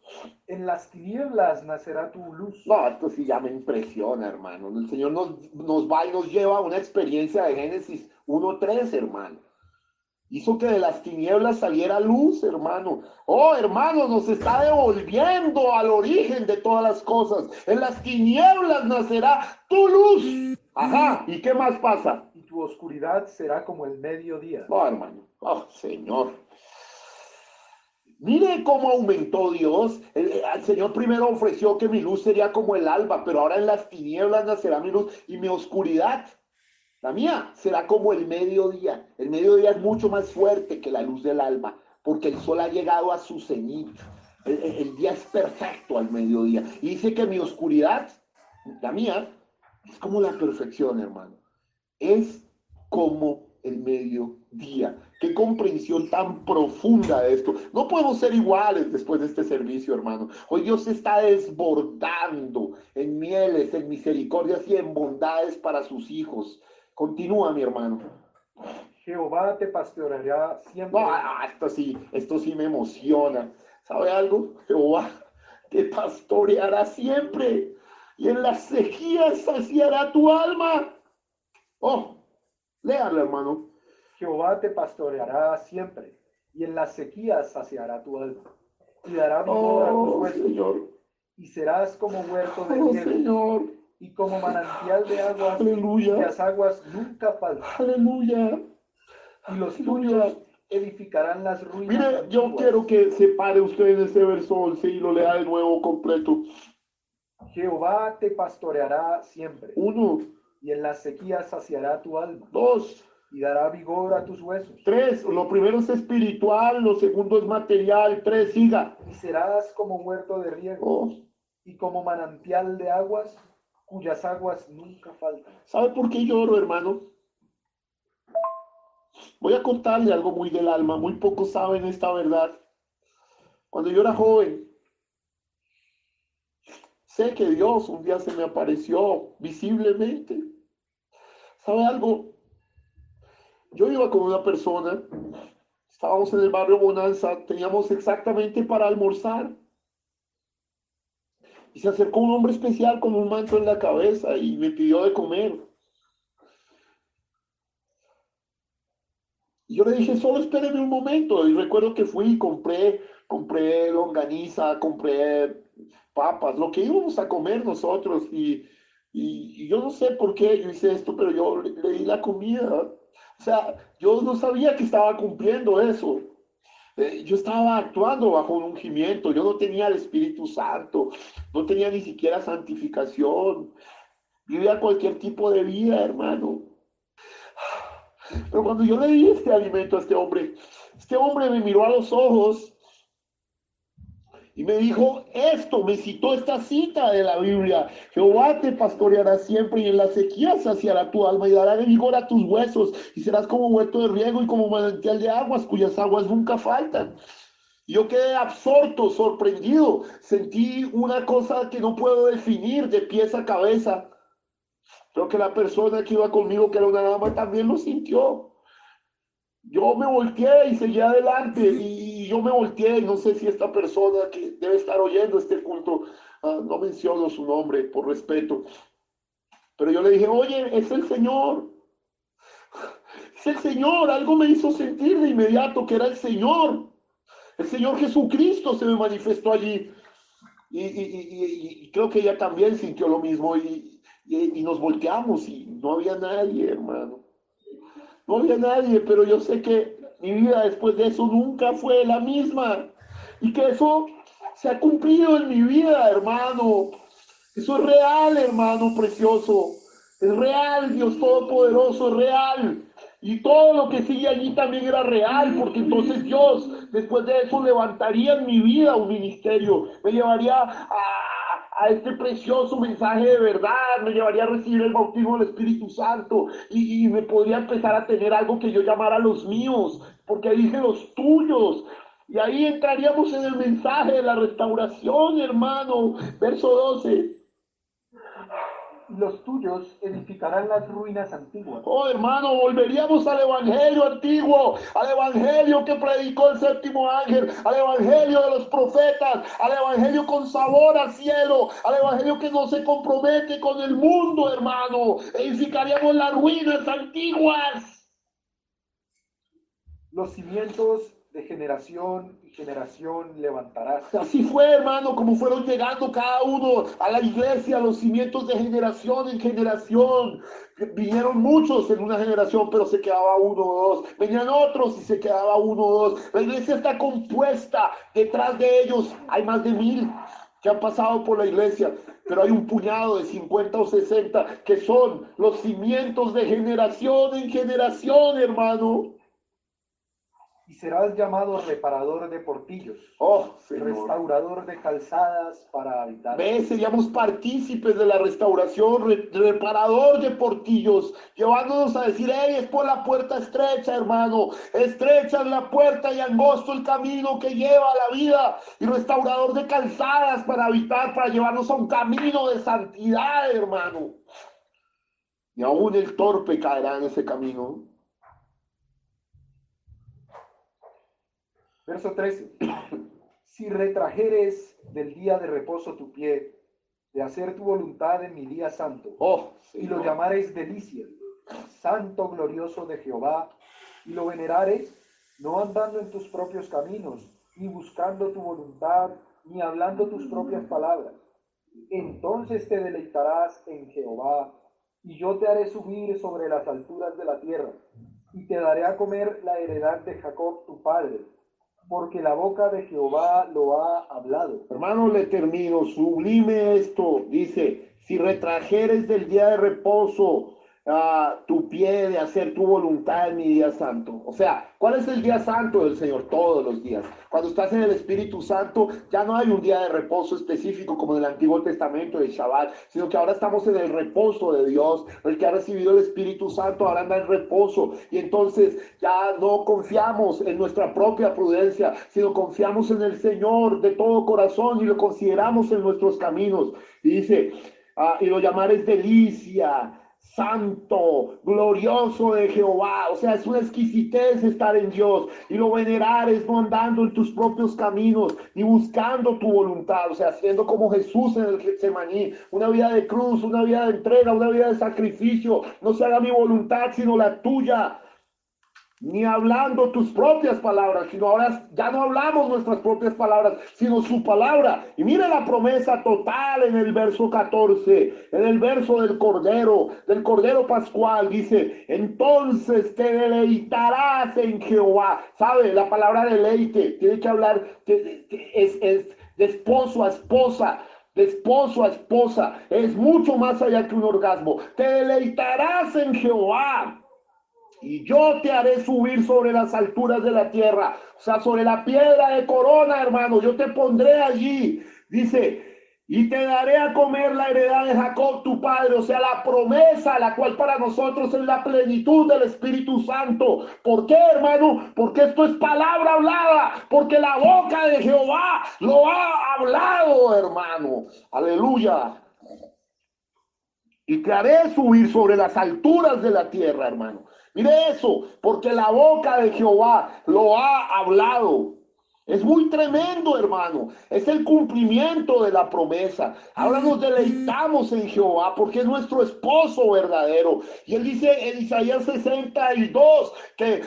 En las tinieblas nacerá tu luz. No, esto sí ya me impresiona, hermano. El Señor nos va y nos lleva a una experiencia de Génesis 1:3, hermano. Hizo que de las tinieblas saliera luz, hermano. Oh, hermano, nos está devolviendo al origen de todas las cosas. En las tinieblas nacerá tu luz. Ajá, ¿y qué más pasa? Y tu oscuridad será como el mediodía. No, hermano. Oh, Señor. Mire cómo aumentó Dios. El Señor primero ofreció que mi luz sería como el alba, pero ahora en las tinieblas nacerá mi luz y mi oscuridad, la mía, será como el mediodía. El mediodía es mucho más fuerte que la luz del alba, porque el sol ha llegado a su cenit. El día es perfecto al mediodía. Y dice que mi oscuridad, la mía, es como la perfección, hermano. Es como el mediodía. Qué comprensión tan profunda de esto. No podemos ser iguales después de este servicio, hermano. Hoy Dios se está desbordando en mieles, en misericordias y en bondades para sus hijos. Continúa, mi hermano. Jehová te pastoreará siempre. No, esto sí me emociona. ¿Sabe algo? Jehová te pastoreará siempre y en las sequías saciará tu alma. Oh, léalo, hermano. Jehová te pastoreará siempre, y en las sequías saciará tu alma, y dará vigor a tus huesos, Señor. y serás como huerto de Oh, riego, Señor. y como manantial de aguas, Aleluya. cuyas aguas nunca faltan, Aleluya. y los Aleluya. tuyos edificarán las ruinas Mire, yo antiguas. quiero que se pare usted en este verso 11 y lo lea de nuevo completo. Jehová te pastoreará siempre, 1, y en las sequías saciará tu alma, 2, y dará vigor a tus huesos, 3. Lo primero es espiritual, lo segundo es material. 3, siga. y serás como huerto de riego, Oh, y como manantial de aguas, cuyas aguas nunca faltan. ¿sabe por qué lloro, hermano? Voy a contarle algo muy del alma. Muy pocos saben esta verdad. Cuando yo era joven, sé que Dios un día se me apareció visiblemente. ¿Sabe algo? Yo iba con una persona, estábamos en el barrio Bonanza, teníamos exactamente para almorzar. Y se acercó un hombre especial con un manto en la cabeza y me pidió de comer. Y yo le dije, solo espéreme un momento. Y recuerdo que fui y compré longaniza, compré papas, lo que íbamos a comer nosotros. Y yo no sé por qué yo hice esto, pero yo le di la comida. O sea, yo no sabía que estaba cumpliendo eso. Yo estaba actuando bajo un ungimiento, yo no tenía el Espíritu Santo, no tenía ni siquiera santificación, vivía cualquier tipo de vida, hermano. Pero cuando yo le di este alimento a este hombre me miró a los ojos y me dijo esto, me citó esta cita de la Biblia: Jehová te pastoreará siempre y en la sequía saciará tu alma y dará de vigor a tus huesos y serás como huerto de riego y como manantial de aguas cuyas aguas nunca faltan. Y yo quedé absorto, sorprendido, sentí una cosa que no puedo definir de pies a cabeza. Creo que la persona que iba conmigo, que era una dama, también lo sintió. Yo me volteé y seguí adelante y yo me volteé y no sé si esta persona que debe estar oyendo este culto, no menciono su nombre por respeto, pero yo le dije, oye, es el Señor, algo me hizo sentir de inmediato que era el Señor Jesucristo se me manifestó allí y creo que ella también sintió lo mismo y nos volteamos y no había nadie, hermano. No había nadie, pero yo sé que mi vida después de eso nunca fue la misma. Y que eso se ha cumplido en mi vida, hermano. Eso es real, hermano precioso. Es real, Dios Todopoderoso, es real. Y todo lo que sigue allí también era real, porque entonces Dios, después de eso, levantaría en mi vida un ministerio. Me llevaría a este precioso mensaje de verdad, me llevaría a recibir el bautismo del Espíritu Santo y me podría empezar a tener algo que yo llamara los míos, porque dije los tuyos. Y ahí entraríamos en el mensaje de la restauración, hermano. Verso 12. Los tuyos edificarán las ruinas antiguas. Oh, hermano, volveríamos al evangelio antiguo, al evangelio que predicó el séptimo ángel, al evangelio de los profetas, al evangelio con sabor al cielo, al evangelio que no se compromete con el mundo, hermano. Edificaríamos las ruinas antiguas. Los cimientos de generación y generación levantarás. Así fue, hermano, como fueron llegando cada uno a la iglesia, los cimientos de generación en generación. Vinieron muchos en una generación, pero se quedaba uno o dos. Venían otros y se quedaba uno o dos. La iglesia está compuesta. Detrás de ellos hay más de 1000 que han pasado por la iglesia, pero hay un puñado de 50 o 60 que son los cimientos de generación en generación, hermano. Y serás llamado reparador de portillos, Oh, Señor. restaurador de calzadas para habitar. ¿Ves? Seríamos partícipes de la restauración, reparador de portillos, llevándonos a decir, hey, es por la puerta estrecha, hermano, estrecha es la puerta y angosto el camino que lleva a la vida, y restaurador de calzadas para habitar, para llevarnos a un camino de santidad, hermano. Y aún el torpe caerá en ese camino. Verso 13. Si retrajeres del día de reposo tu pie, de hacer tu voluntad en mi día santo, Oh, y lo Señor. llamares delicia, santo glorioso de Jehová, y lo venerares, no andando en tus propios caminos, ni buscando tu voluntad, ni hablando tus propias palabras, entonces te deleitarás en Jehová, y yo te haré subir sobre las alturas de la tierra, y te daré a comer la heredad de Jacob tu padre, porque la boca de Jehová lo ha hablado. Hermano, le termino, sublime esto, dice, si retrajeres del día de reposo tu pie de hacer tu voluntad en mi día santo. O sea, ¿cuál es el día santo del Señor? Todos los días. Cuando estás en el Espíritu Santo, ya no hay un día de reposo específico como en el Antiguo Testamento de Shabbat, sino que ahora estamos en el reposo de Dios. El que ha recibido el Espíritu Santo ahora anda en reposo. Y entonces ya no confiamos en nuestra propia prudencia, sino confiamos en el Señor de todo corazón y lo consideramos en nuestros caminos. Y dice, y lo llamares delicia, santo, glorioso de Jehová. O sea, es una exquisitez estar en Dios, y lo venerares no andando en tus propios caminos ni buscando tu voluntad, o sea, siendo como Jesús en el Getsemaní, una vida de cruz, una vida de entrega, una vida de sacrificio. No se haga mi voluntad sino la tuya, ni hablando tus propias palabras, sino ahora ya no hablamos nuestras propias palabras, sino su palabra. Y mire la promesa total en el verso 14, en el verso del Cordero Pascual, dice, entonces te deleitarás en Jehová. ¿Sabe? La palabra deleite tiene que hablar, es de esposo a esposa. De esposo a esposa, es mucho más allá que un orgasmo. Te deleitarás en Jehová, y yo te haré subir sobre las alturas de la tierra, o sea, sobre la piedra de corona, hermano, yo te pondré allí. Dice, y te daré a comer la heredad de Jacob tu padre, o sea, la promesa, la cual para nosotros es la plenitud del Espíritu Santo. ¿Por qué, hermano? Porque esto es palabra hablada, porque la boca de Jehová lo ha hablado, hermano. Aleluya. y te haré subir sobre las alturas de la tierra, hermano. Mire eso, porque la boca de Jehová lo ha hablado. Es muy tremendo, hermano. Es el cumplimiento de la promesa. Ahora nos deleitamos en Jehová porque es nuestro esposo verdadero. Y él dice en Isaías 62 que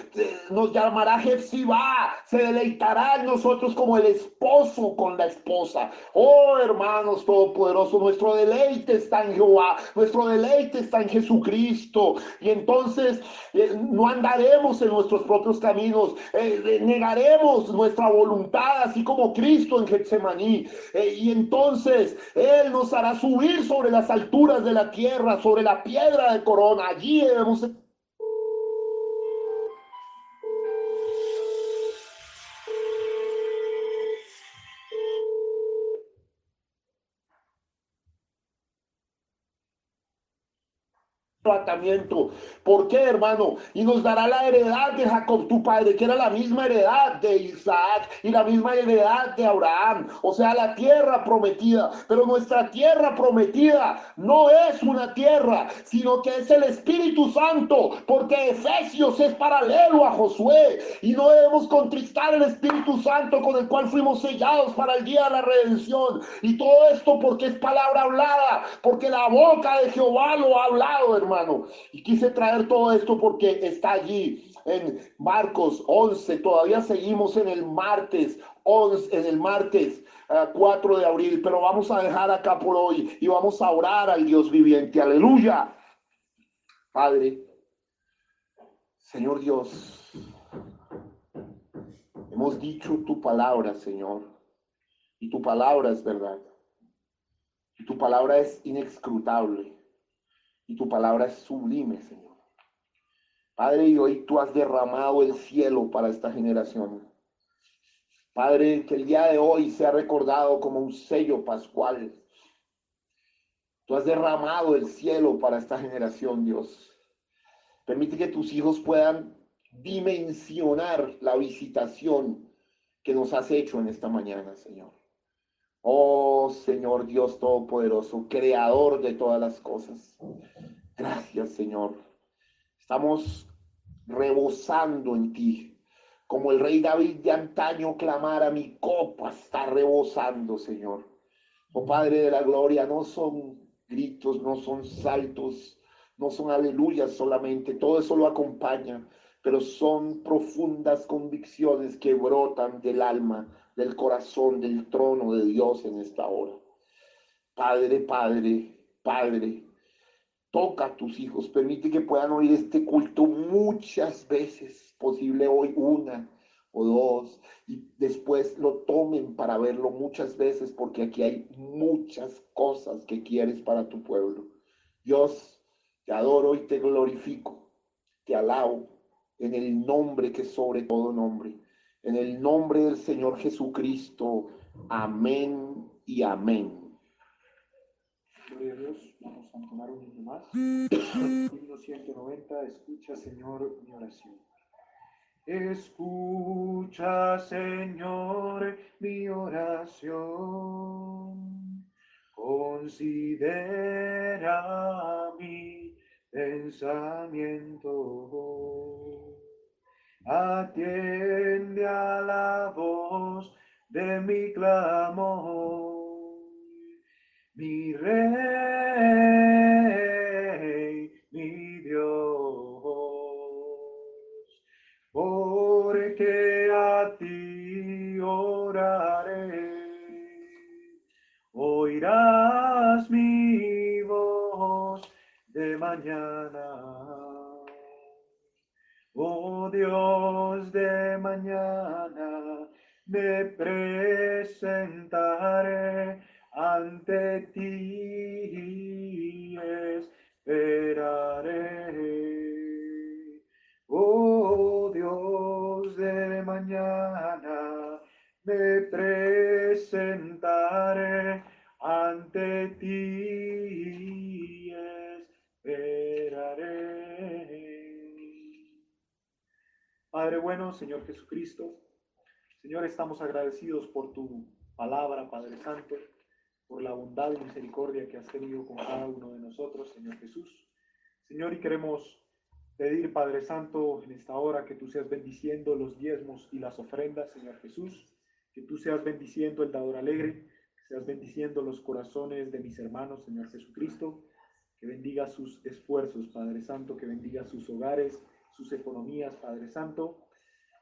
nos llamará Jefsibá. Se deleitará en nosotros como el esposo con la esposa. Oh, hermanos todopoderosos, nuestro deleite está en Jehová. Nuestro deleite está en Jesucristo. Y entonces no andaremos en nuestros propios caminos. Negaremos nuestra voluntad, así como Cristo en Getsemaní, y entonces Él nos hará subir sobre las alturas de la tierra, sobre la piedra de corona. Allí debemos tratamiento. ¿Por qué, hermano? Y nos dará la heredad de Jacob, tu padre, que era la misma heredad de Isaac y la misma heredad de Abraham. O sea, la tierra prometida. Pero nuestra tierra prometida no es una tierra, sino que es el Espíritu Santo, porque Efesios es paralelo a Josué. Y no debemos contristar el Espíritu Santo con el cual fuimos sellados para el día de la redención. Y todo esto porque es palabra hablada, porque la boca de Jehová lo ha hablado, hermano. Y quise traer todo esto porque está allí en Marcos 11. Todavía seguimos en el martes 11, en el martes 4 de abril, pero vamos a dejar acá por hoy y vamos a orar al Dios viviente. Aleluya. Padre, Señor Dios, hemos dicho tu palabra, Señor, y tu palabra es verdad, y tu palabra es inescrutable, y tu palabra es sublime, Señor. Padre, y hoy tú has derramado el cielo para esta generación. Padre, que el día de hoy sea recordado como un sello pascual. Tú has derramado el cielo para esta generación, Dios. Permite que tus hijos puedan dimensionar la visitación que nos has hecho en esta mañana, Señor. Oh, Señor Dios Todopoderoso, Creador de todas las cosas. Gracias, Señor. Estamos rebosando en ti. Como el rey David de antaño clamara, mi copa está rebosando, Señor. Oh Padre de la gloria, no son gritos, no son saltos, no son aleluyas solamente, todo eso lo acompaña, pero son profundas convicciones que brotan del alma, del corazón, del trono de Dios en esta hora. Padre, Padre, Padre, toca a tus hijos, permite que puedan oír este culto muchas veces, posible hoy una o dos, y después lo tomen para verlo muchas veces, porque aquí hay muchas cosas que quieres para tu pueblo. Dios, te adoro y te glorifico, te alabo en el nombre que es sobre todo nombre, en el nombre del Señor Jesucristo. Amén y amén. Gloria a Dios, vamos a entonar un himno más. Himno 190, escucha, Señor, mi oración. Escucha, Señor, mi oración. Considera mi pensamiento. Atiende a la voz de mi clamor. Mi Rey, mi Dios, porque a ti oraré, oirás mi voz de mañana. Oh Dios, de mañana me presentaré ante ti, esperaré. Oh Dios, de mañana me presentaré ante ti, esperaré. Padre bueno, Señor Jesucristo, Señor, estamos agradecidos por tu palabra, Padre Santo, por la bondad y misericordia que has tenido con cada uno de nosotros. nosotros, Señor Jesús. Señor, y queremos pedir, Padre Santo, en esta hora que tú seas bendiciendo los diezmos y las ofrendas, Señor Jesús, que tú seas bendiciendo el dador alegre, que seas bendiciendo los corazones de mis hermanos, Señor Jesucristo, que bendiga sus esfuerzos, Padre Santo, que bendiga sus hogares, sus economías, Padre Santo.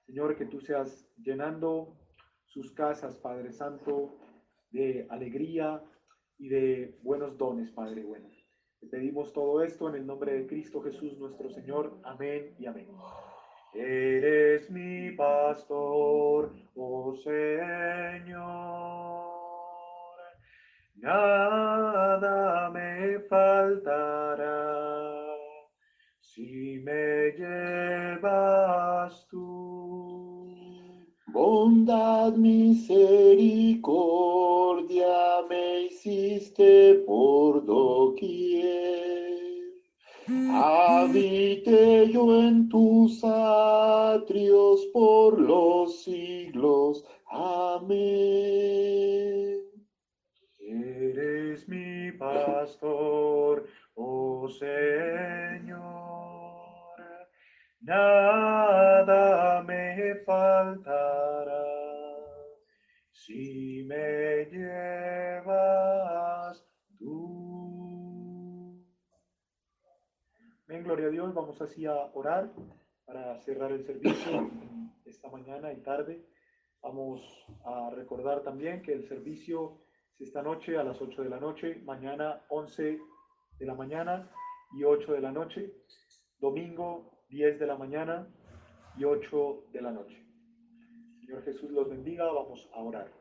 Señor, que tú seas llenando sus casas, Padre Santo, de alegría y de buenos dones, Padre bueno. Te pedimos todo esto en el nombre de Cristo Jesús, nuestro Señor. Amén y amén. Eres mi pastor, oh Señor, nada me faltará si me llevas tú. Bondad, misericordia me hiciste por doquier. Habité yo en tus atrios por los siglos. Amén. Eres mi pastor, oh Señor, nada me faltará si me llevas tú. Amén, gloria a Dios. Vamos así a orar para cerrar el servicio esta mañana y tarde. Vamos a recordar también que el servicio es esta noche a las 8 de la noche, mañana 11 de la mañana y 8 de la noche, domingo 10 de la mañana y 8 de la noche. Señor Jesús los bendiga, vamos a orar.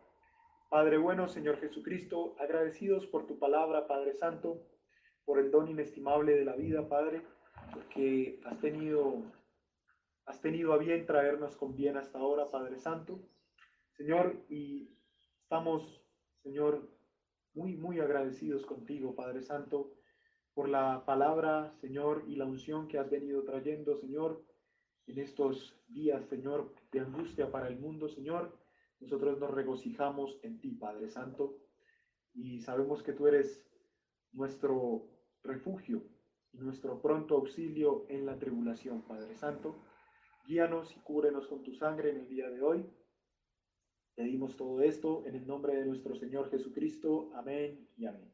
Padre bueno, Señor Jesucristo, agradecidos por tu palabra, Padre Santo, por el don inestimable de la vida, Padre, porque has tenido a bien traernos con bien hasta ahora, Padre Santo. Señor, y estamos, Señor, muy agradecidos contigo, Padre Santo, por la palabra, Señor, y la unción que has venido trayendo, Señor, en estos días, Señor, de angustia para el mundo, Señor. Nosotros nos regocijamos en ti, Padre Santo, y sabemos que tú eres nuestro refugio y nuestro pronto auxilio en la tribulación, Padre Santo. Guíanos y cúbrenos con tu sangre en el día de hoy. Pedimos todo esto en el nombre de nuestro Señor Jesucristo. Amén y amén.